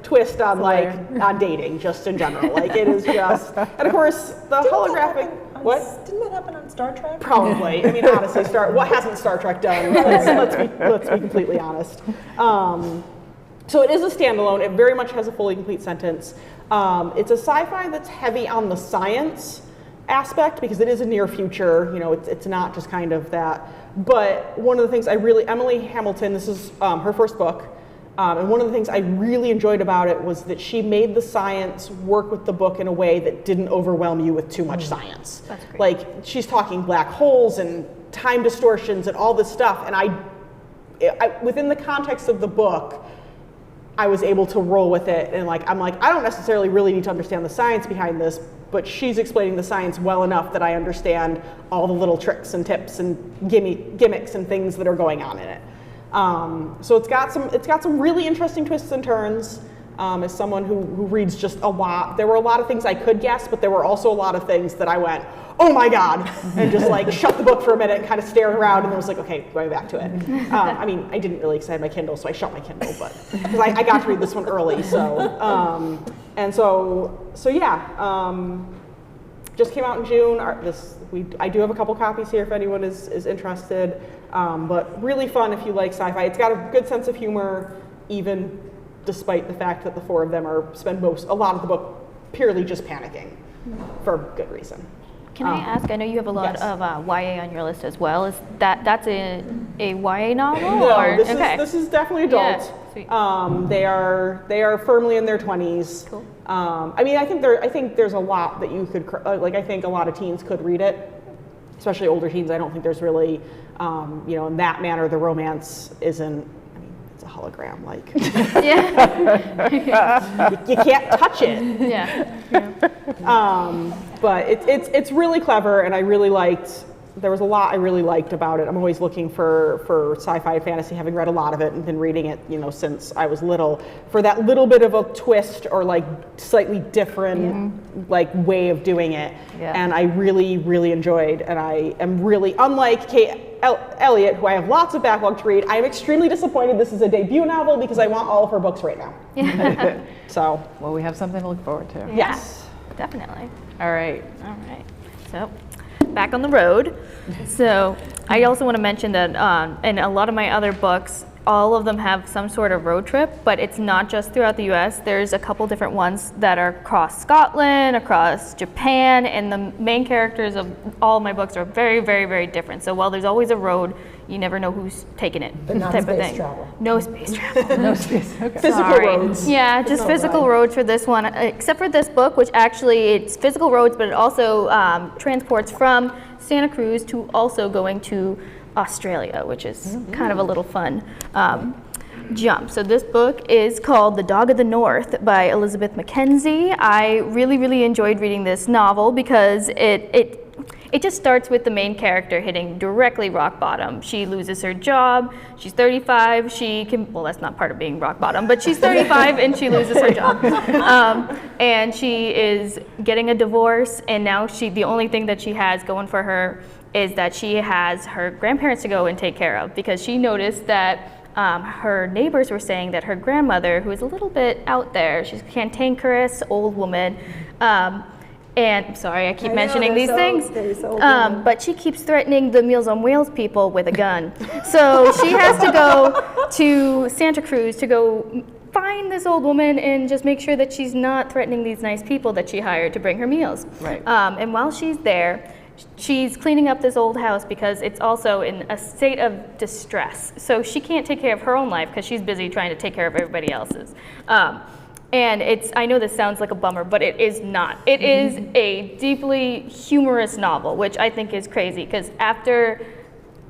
C: twist on on dating, just in general. It is just, and of course the holographic. What?
F: Didn't that happen on Star Trek?
C: Probably. Honestly, what hasn't Star Trek done? Let's be completely honest. So it is a standalone. It very much has a fully complete sentence. It's a sci-fi that's heavy on the science aspect because it is a near future. It's not just kind of that. But one of the things Emily Hamilton, this is her first book, and one of the things I really enjoyed about it was that she made the science work with the book in a way that didn't overwhelm you with too much science.
E: That's great.
C: She's talking black holes and time distortions and all this stuff, and I within the context of the book, I was able to roll with it, and I'm I don't necessarily really need to understand the science behind this, but she's explaining the science well enough that I understand all the little tricks and tips and gimmicks and things that are going on in it. So it's got some really interesting twists and turns. As someone who reads just a lot, there were a lot of things I could guess, but there were also a lot of things that I went, oh my God, and just shut the book for a minute and kind of stared around, and then was okay, going back to it. I didn't really extend my Kindle, so I shut my Kindle, but because I got to read this one early, so just came out in June. I do have a couple copies here if anyone is interested, but really fun if you like sci-fi. It's got a good sense of humor, even despite the fact that the 4 of them spend a lot of the book purely just panicking for good reason.
E: Can I ask? I know you have a lot
C: yes.
E: of YA on your list as well. Is that's a YA novel?
C: No,
E: or?
C: this is definitely adult.
E: Yeah, sweet.
C: They are firmly in their 20s.
E: Cool.
C: I think there's a lot that you could I think a lot of teens could read it, especially older teens. I don't think there's really in that manner the romance isn't. It's a hologram.
E: Yeah.
C: you can't touch it.
E: Yeah.
C: But it's really clever, and I really liked there was a lot I really liked about it. I'm always looking for sci-fi and fantasy, having read a lot of it and been reading it, since I was little, for that little bit of a twist or like slightly different like way of doing it.
A: Yeah.
C: And I really, really enjoyed, and I am really, unlike Kate Elliott, who I have lots of backlog to read, I am extremely disappointed this is a debut novel because I want all of her books right now. So.
A: Well, we have something to look forward to.
E: Yeah,
C: Yes.
E: definitely.
A: All right.
E: All right. So, back on the road. So, I also want to mention that in a lot of my other books, all of them have some sort of road trip, but it's not just throughout the US. There's a couple different ones that are across Scotland, across Japan, and the main characters of all my books are very, very, very different. So while there's always a road, you never know who's taking it.
F: But not
E: type of
F: space
E: thing.
F: travel.
E: No space travel.
A: No space. Okay.
C: Physical
E: Sorry.
C: roads.
E: Yeah, just physical roads for this one, except for this book, which actually it's physical roads, but it also transports from Santa Cruz to also going to Australia, which is kind of a little fun jump. So this book is called The Dog of the North by Elizabeth Mackenzie. I really, really enjoyed reading this novel because it just starts with the main character hitting directly rock bottom. She loses her job. She's 35. Well, that's not part of being rock bottom, but she's 35 and she loses her job. And she is getting a divorce, and now the only thing that she has going for her is that she has her grandparents to go and take care of, because she noticed that her neighbors were saying that her grandmother, who is a little bit out there, she's a cantankerous old woman, and sorry, I keep mentioning these things, but she keeps threatening the Meals on Wheels people with a gun. So she has to go to Santa Cruz to go find this old woman and just make sure that she's not threatening these nice people that she hired to bring her meals.
A: Right.
E: And while she's there, she's cleaning up this old house because it's also in a state of distress. So she can't take care of her own life because she's busy trying to take care of everybody else's. And I know this sounds like a bummer, but it is not. It is a deeply humorous novel, which I think is crazy, because after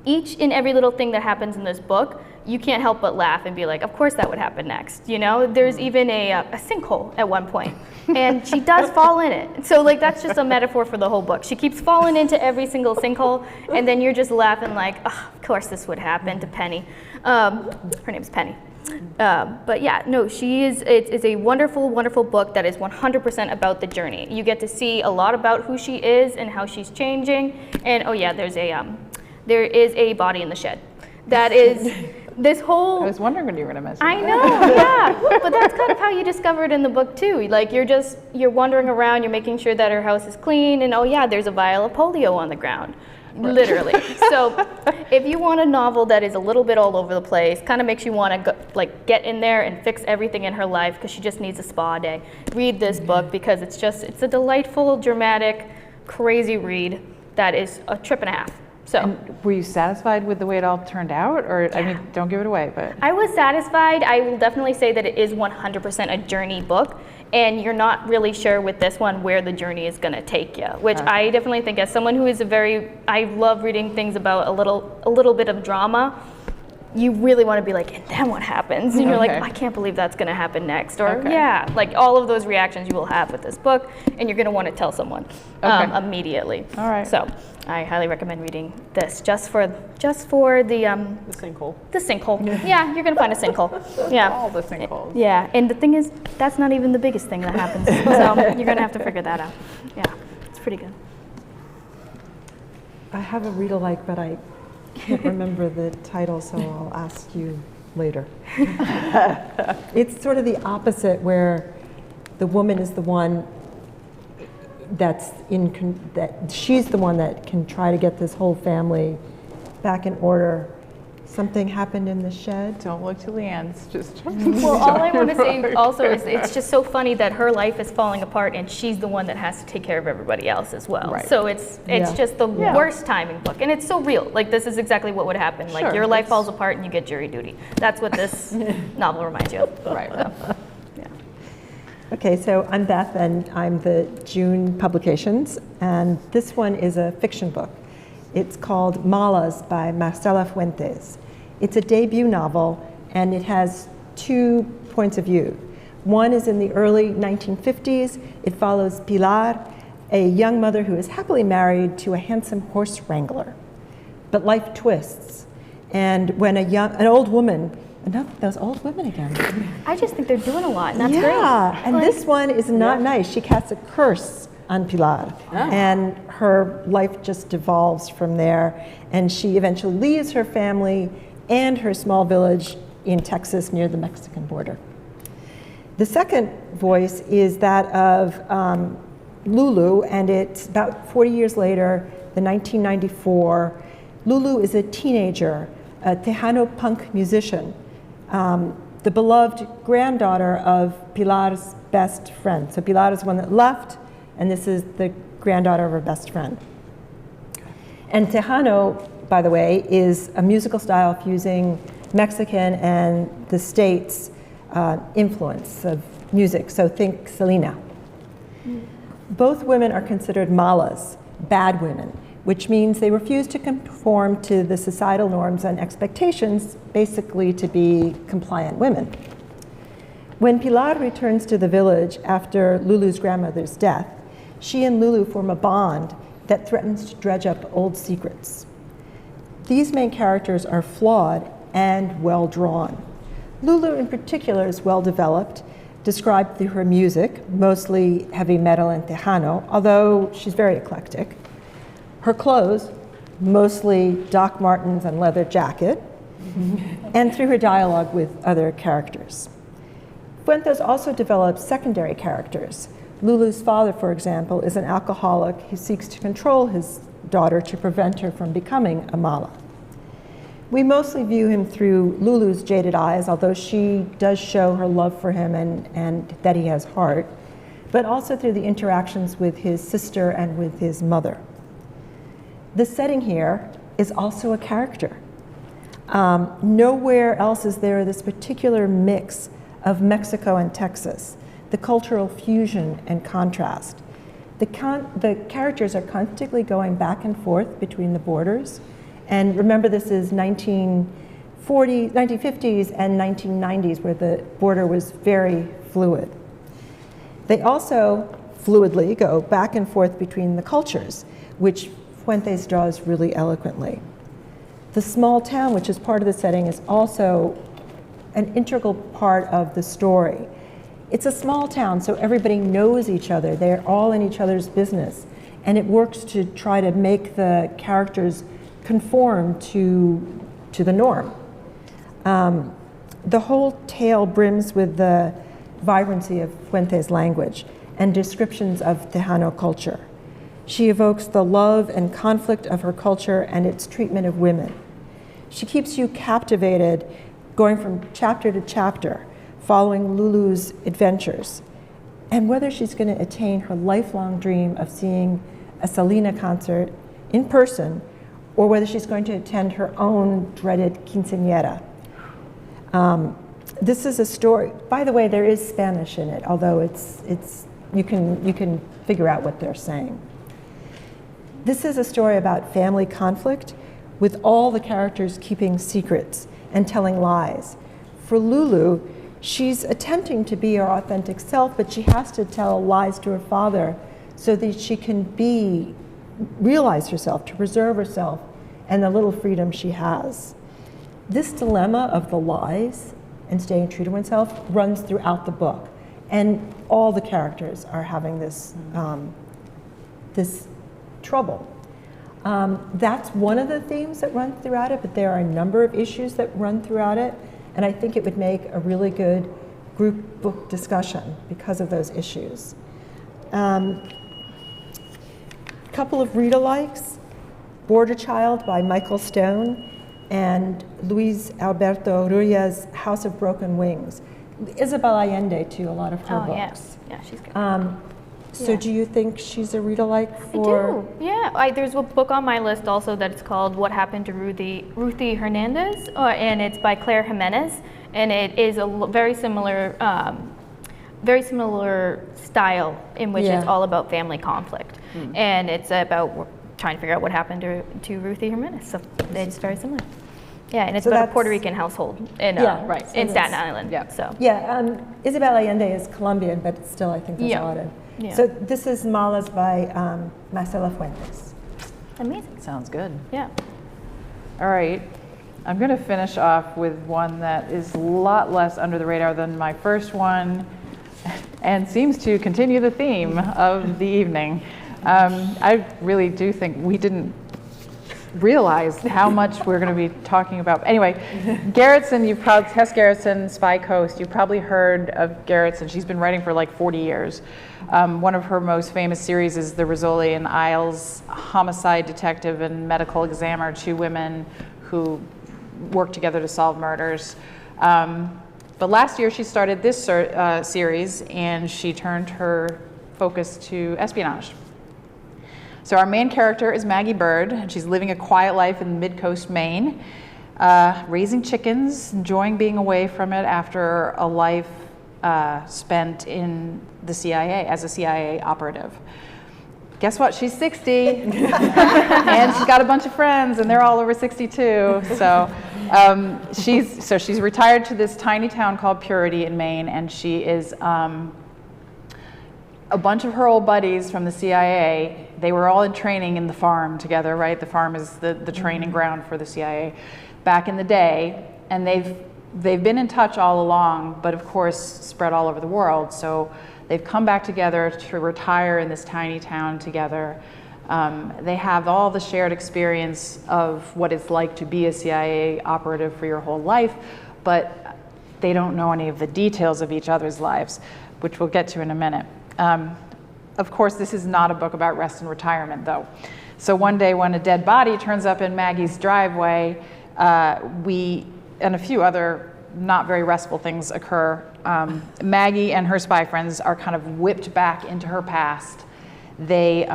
E: each and every little thing that happens in this book, you can't help but laugh and be like, of course that would happen next. There's even a sinkhole at one point, and she does fall in it. So that's just a metaphor for the whole book. She keeps falling into every single sinkhole, and then you're just laughing like, oh, of course this would happen to Penny. Her name's Penny. But yeah, no, it's a wonderful, wonderful book that is 100% about the journey. You get to see a lot about who she is and how she's changing. And oh yeah, there is a body in the shed. That is this whole.
A: I was wondering when you were going to mention
E: I
A: that.
E: know, yeah. But that's kind of how you discover it in the book too. Like you're wandering around, you're making sure that her house is clean, and oh yeah, there's a vial of polio on the ground. Literally. So if you want a novel that is a little bit all over the place, kind of makes you want to get in there and fix everything in her life because she just needs a spa day, read this book, because it's a delightful, dramatic, crazy read that is a trip and a half. So
A: And were you satisfied with the way it all turned out? Or, I mean, don't give it away, but.
E: I was satisfied. I will definitely say that it is 100% a journey book, and you're not really sure with this one where the journey is going to take you, which I definitely think, as someone who is I love reading things about a little bit of drama. You really want to be like, and then what happens? And you're like, I can't believe that's going to happen next. Or yeah, like all of those reactions you will have with this book, and you're going to want to tell someone immediately.
A: All right.
E: So I highly recommend reading this just for the
C: sinkhole.
E: The sinkhole. Yeah, you're going to find a sinkhole. Yeah.
A: All the sinkholes.
E: Yeah, and the thing is, that's not even the biggest thing that happens. So you're going to have to figure that out. Yeah, it's pretty good.
F: I have a read-alike, but I can't remember the title, so I'll ask you later. It's sort of the opposite, where the woman is the one that she's the one that can try to get this whole family back in order. Something happened in the shed.
A: Don't look to Leanne's, just.
E: Well, all I want to say also is it's just so funny that her life is falling apart and she's the one that has to take care of everybody else as well.
A: Right.
E: So it's just the worst timing book, and it's so real. Like, this is exactly what would happen. Like, your life falls apart and you get jury duty. That's what this novel reminds you of.
A: Right.
E: So, yeah.
F: Okay, so I'm Beth, and I'm the June publications, and this one is a fiction book. It's called Malas by Marcela Fuentes. It's a debut novel, and it has 2 points of view. One is in the early 1950s. It follows Pilar, a young mother who is happily married to a handsome horse wrangler. But life twists, and when an old woman, those old women again.
E: I just think they're doing a lot, and that's great.
F: Yeah, and this one is not nice. She casts a curse on Pilar, and her life just devolves from there, and she eventually leaves her family and her small village in Texas near the Mexican border. The second voice is that of Lulu, and it's about 40 years later, the 1994. Lulu is a teenager, a Tejano punk musician, the beloved granddaughter of Pilar's best friend. So Pilar is the one that left, and this is the granddaughter of her best friend. And Tejano, by the way, is a musical style fusing Mexican and the States' influence of music, so think Selena. Both women are considered malas, bad women, which means they refuse to conform to the societal norms and expectations, basically to be compliant women. When Pilar returns to the village after Lulu's grandmother's death, she and Lulu form a bond that threatens to dredge up old secrets. These main characters are flawed and well drawn. Lulu in particular is well developed, described through her music, mostly heavy metal and Tejano, although she's very eclectic. Her clothes, mostly Doc Martens and leather jacket, and through her dialogue with other characters. Fuentes also develops secondary characters. Lulu's father, for example, is an alcoholic who seeks to control his daughter to prevent her from becoming a mala. We mostly view him through Lulu's jaded eyes, although she does show her love for him and that he has heart, but also through the interactions with his sister and with his mother. The setting here is also a character. Nowhere else is there this particular mix of Mexico and Texas, the cultural fusion and contrast. The characters are constantly going back and forth between the borders. And remember, this is 1950s and 1990s, where the border was very fluid. They also fluidly go back and forth between the cultures, which Fuentes draws really eloquently. The small town, which is part of the setting, is also an integral part of the story. It's a small town, so everybody knows each other. They're all in each other's business. And it works to try to make the characters conform to the norm. The whole tale brims with the vibrancy of Fuentes' language and descriptions of Tejano culture. She evokes the love and conflict of her culture and its treatment of women. She keeps you captivated, going from chapter to chapter, following Lulu's adventures, and whether she's going to attain her lifelong dream of seeing a Selena concert in person, or whether she's going to attend her own dreaded quinceañera. This is a story, by the way, there is Spanish in it, although you can figure out what they're saying. This is a story about family conflict, with all the characters keeping secrets and telling lies. For Lulu, she's attempting to be her authentic self, but she has to tell lies to her father so that she can realize herself, to preserve herself and the little freedom she has. This dilemma of the lies and staying true to oneself runs throughout the book, and all the characters are having this trouble. That's one of the themes that run throughout it, but there are a number of issues that run throughout it, and I think it would make a really good group book discussion because of those issues. Couple of read-alikes, Border Child by Michael Stone and Luis Alberto Ruya's House of Broken Wings. Isabel Allende, too, a lot of her books.
E: Yeah, she's good.
F: So do you think she's a read-alike for?
E: I do, yeah. There's a book on my list also that's called What Happened to Ruthie Hernandez, and it's by Claire Jimenez, and it is a very similar style in which it's all about family conflict. And it's about trying to figure out what happened to Ruthie Jimenez, so it's very similar. Yeah, and it's about a Puerto Rican household in Staten Island.
A: Yeah.
E: So.
F: Yeah, Isabel Allende is Colombian, but still I think there's a lot of
E: Yeah.
F: So this is Malas by Marcela Fuentes.
E: Amazing.
A: Sounds good.
E: Yeah.
A: All right. I'm going to finish off with one that is a lot less under the radar than my first one and seems to continue the theme of the evening. I really do think we didn't realize how much we're going to be talking about. Anyway, Garrison, Tess Garrison, Spy Coast, you've probably heard of Garrison. She's been writing for like 40 years. One of her most famous series is the Rizzoli and Isles homicide detective and medical examiner, two women who work together to solve murders. But last year she started this series, and she turned her focus to espionage. So our main character is Maggie Bird, and she's living a quiet life in mid-coast Maine, raising chickens, enjoying being away from it after a life spent in the CIA as a CIA operative. Guess what? She's 60, and she's got a bunch of friends, and they're all over 62. So she's retired to this tiny town called Purity in Maine, and she is a bunch of her old buddies from the CIA. They were all in training in the farm together, right? The farm is the training ground for the CIA back in the day, and they've been in touch all along, but of course spread all over the world. So they've come back together to retire in this tiny town together. They have all the shared experience of what it's like to be a CIA operative for your whole life, but they don't know any of the details of each other's lives, which we'll get to in a minute. Of course, this is not a book about rest and retirement, though. So one day when a dead body turns up in Maggie's driveway, and a few other not very restful things occur. Maggie and her spy friends are kind of whipped back into her past. It's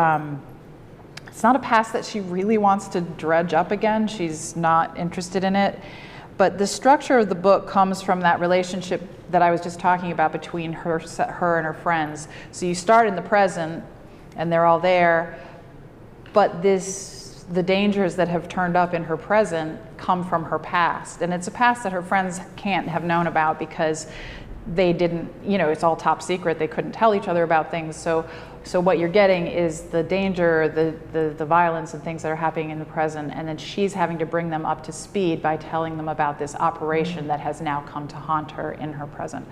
A: not a past that she really wants to dredge up again. She's not interested in it. But the structure of the book comes from that relationship that I was just talking about between her and her friends. So you start in the present, and they're all there, but the dangers that have turned up in her present come from her past. And it's a past that her friends can't have known about because they didn't, it's all top secret. They couldn't tell each other about things. So what you're getting is the danger, the violence and things that are happening in the present, and then she's having to bring them up to speed by telling them about this operation that has now come to haunt her in her present.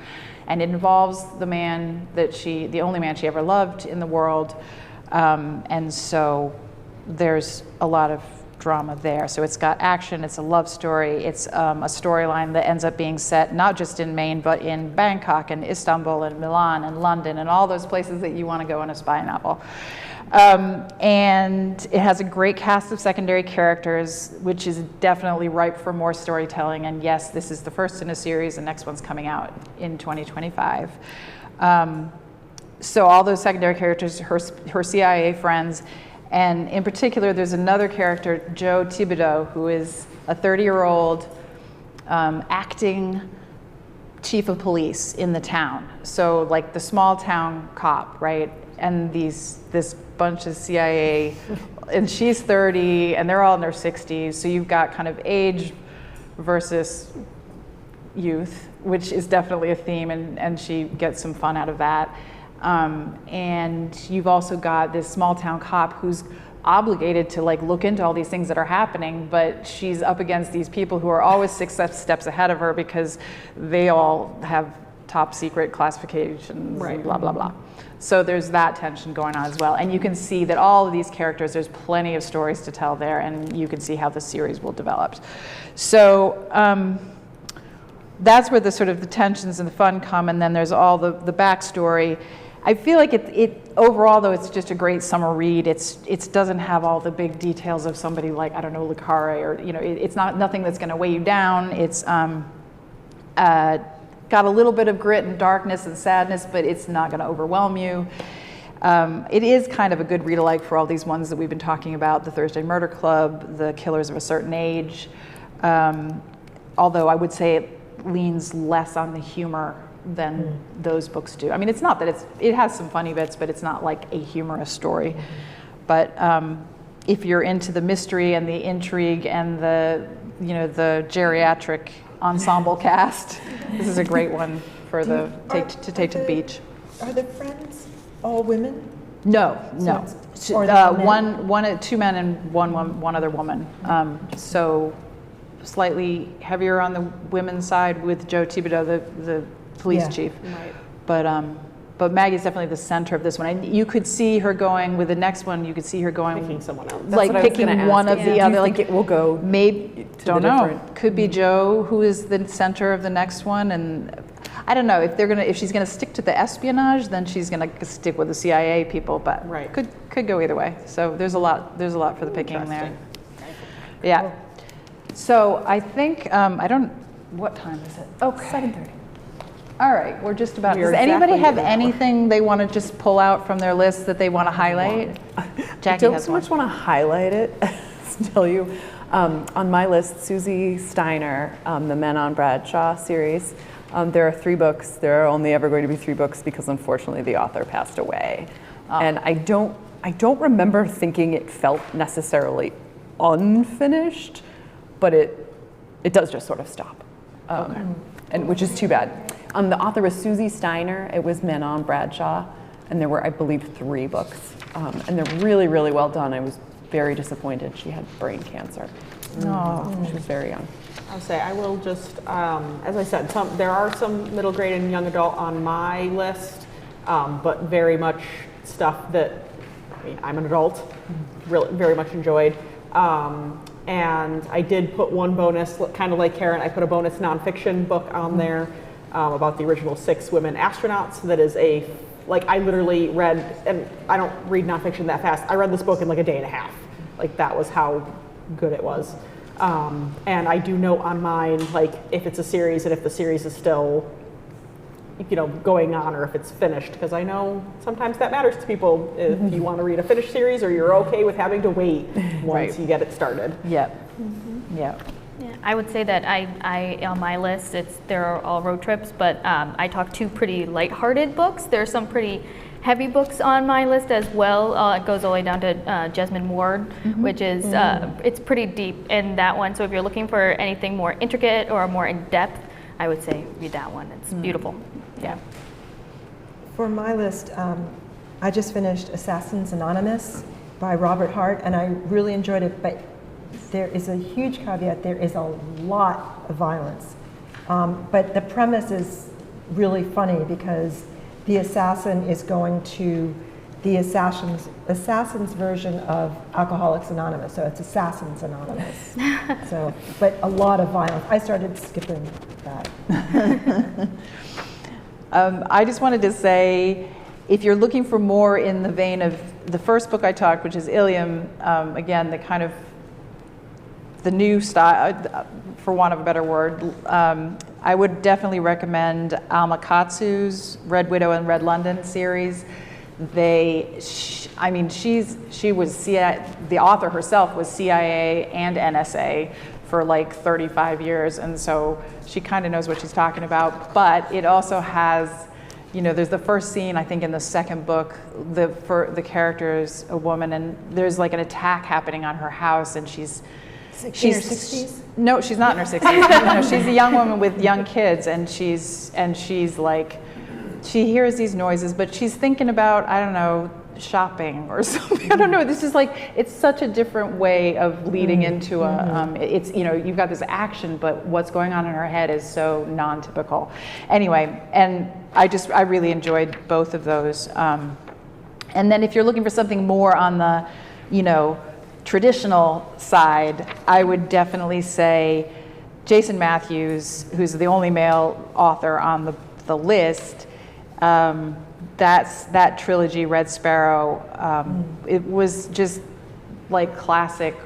A: And it involves the only man she ever loved in the world, and so there's a lot of drama there. So it's got action, it's a love story, it's a storyline that ends up being set not just in Maine, but in Bangkok and Istanbul and Milan and London and all those places that you want to go in a spy novel. And it has a great cast of secondary characters, which is definitely ripe for more storytelling. And yes, this is the first in a series. The next one's coming out in 2025. So all those secondary characters, her CIA friends, and in particular, there's another character, Joe Thibodeau, who is a 30-year-old acting chief of police in the town. So like the small town cop, right? And this bunch of CIA, and she's 30, and they're all in their 60s. So you've got kind of age versus youth, which is definitely a theme, and she gets some fun out of that. And you've also got this small town cop who's obligated to look into all these things that are happening, but she's up against these people who are always 6 steps ahead of her because they all have top secret classifications, right, and blah, blah, blah. So there's that tension going on as well. And you can see that all of these characters, there's plenty of stories to tell there, and you can see how the series will develop. So that's where the sort of the tensions and the fun come, and then there's all the backstory. I feel like it overall, though, it's just a great summer read. It doesn't have all the big details of somebody like, I don't know, Le Carre, or it's nothing that's going to weigh you down. It's got a little bit of grit and darkness and sadness, but it's not going to overwhelm you. It is kind of a good read-alike for all these ones that we've been talking about: the Thursday Murder Club, the Killers of a Certain Age. Although I would say it leans less on the humor than those books do. I mean, it's not that it has some funny bits, but it's not like a humorous story. But if you're into the mystery and the intrigue and the geriatric ensemble cast, this is a great one for to take to the beach.
F: Are the friends all women?
A: No, no.
F: it's- or the men?
A: Two men and one other woman. So slightly heavier on the women's side with Joe Thibodeau, the police
F: Yeah.
A: chief.
C: Right.
A: But Maggie's definitely the center of this one. And you could see her going with the next one. You could see her going
C: Picking someone else.
A: like
B: what I was
A: picking
B: gonna
A: one
B: ask.
A: of
B: Do
A: the
B: you
A: other.
B: think
A: Like
B: it will go
A: maybe
B: to
A: don't
B: the
A: know.
B: different-
A: Could be Joe who is the center of the next one, and I don't know if she's gonna stick to the espionage, then she's gonna stick with the CIA people. But
C: Right.
A: could go either way. So there's a lot for the picking there.
C: Interesting.
A: Yeah. So I think what time is it? Okay.
B: 7:30.
A: All right, we're just about.
C: We
A: Does
C: are
A: anybody
C: exactly
A: have
C: an hour.
A: anything they want to just pull out from their list that they want to highlight?
B: I
A: Jackie
B: don't
A: has
B: so
A: one.
B: much want to highlight it as tell you. On my list, Susie Steiner, the Men on Bradshaw series. There are 3 books. There are only ever going to be 3 books because unfortunately the author passed away. And I don't remember thinking it felt necessarily unfinished, but it does just sort of stop. And which is too bad. The author was Susie Steiner. It was Men on Bradshaw, and there were, I believe, 3 books, and they're really, really well done. I was very disappointed. She had brain cancer. She was very young.
C: I'll say I will just, as I said, there are some middle grade and young adult on my list, but very much stuff that, I mean, I'm an adult, really, very much enjoyed. And I did put one bonus, kind of like Karen, I put a bonus nonfiction book on there about the original 6 women astronauts. That is I literally read, and I don't read nonfiction that fast, I read this book in like a day and a half. Like that was how good it was. And I do note on mine, like if it's a series and if the series is still, going on or if it's finished, because I know sometimes that matters to people if you want to read a finished series or you're okay with having to wait once you get it started.
A: Yep. Yep.
E: Yeah, I would say that I on my list, they're all road trips, but I talked 2 pretty lighthearted books. There's some pretty heavy books on my list as well. It goes all the way down to Jesmyn Ward, which is, it's pretty deep in that one. So if you're looking for anything more intricate or more in-depth, I would say read that one. It's beautiful. Yeah.
F: For my list, I just finished Assassins Anonymous by Robert Hart, and I really enjoyed it, but there is a huge caveat. There is a lot of violence. But the premise is really funny because the assassin is going to the assassin's version of Alcoholics Anonymous, so it's Assassins Anonymous. But a lot of violence. I started skipping that.
A: I just wanted to say, if you're looking for more in the vein of the first book I talked, which is Ilium, again, the kind of the new style, for want of a better word, I would definitely recommend Alma Katsu's Red Widow and Red London series. The author herself was CIA and NSA for like 35 years, and so she kind of knows what she's talking about. But it also has, there's the first scene, I think in the second book, the character is a woman, and there's like an attack happening on her house, and she's
F: in her 60s?
A: No, she's not in her 60s. No, she's a young woman with young kids, and she's like, she hears these noises, but she's thinking about, I don't know, shopping or something. I don't know. This is like, it's such a different way of leading into it's, you've got this action, but what's going on in her head is so non-typical. Anyway, and I really enjoyed both of those. And then if you're looking for something more on the, traditional side, I would definitely say Jason Matthews, who's the only male author on the list. That trilogy, Red Sparrow, it was just like classic,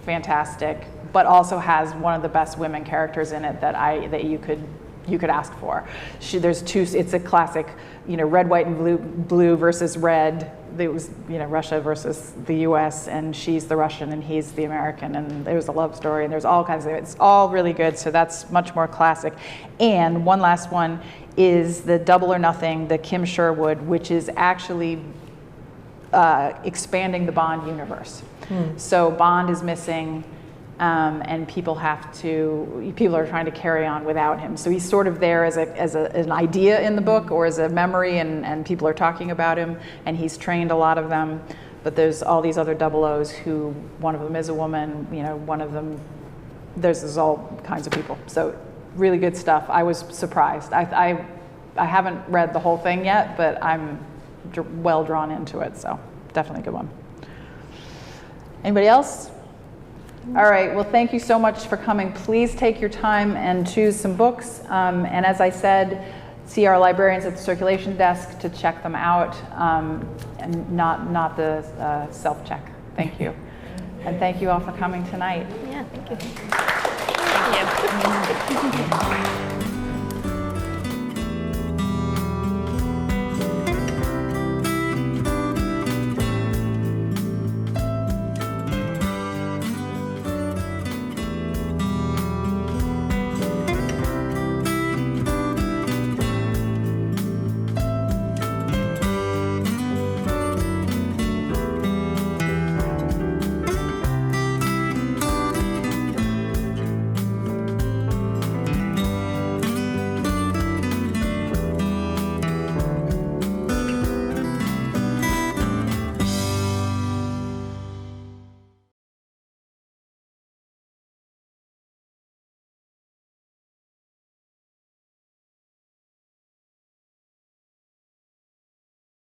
A: fantastic, but also has one of the best women characters in it that you could ask for. It's a classic, red, white, and blue versus red. It was, Russia versus the U.S., and she's the Russian and he's the American, and there's a love story, and there's all kinds of, it's all really good, so that's much more classic. And one last one is the Double or Nothing, the Kim Sherwood, which is actually expanding the Bond universe. So Bond is missing and people are trying to carry on without him. So he's sort of there as an idea in the book, or as a memory, and people are talking about him, and he's trained a lot of them. But there's all these other 00s who, one of them is a woman, one of them, there's all kinds of people. So really good stuff. I was surprised. I haven't read the whole thing yet, but I'm well drawn into it, so definitely a good one. Anybody else? All right, well, thank you so much for coming. Please take your time and choose some books. And as I said, see our librarians at the circulation desk to check them out, and not the self-check. Thank you. And thank you all for coming tonight.
E: Yeah, thank you.
D: Thank you.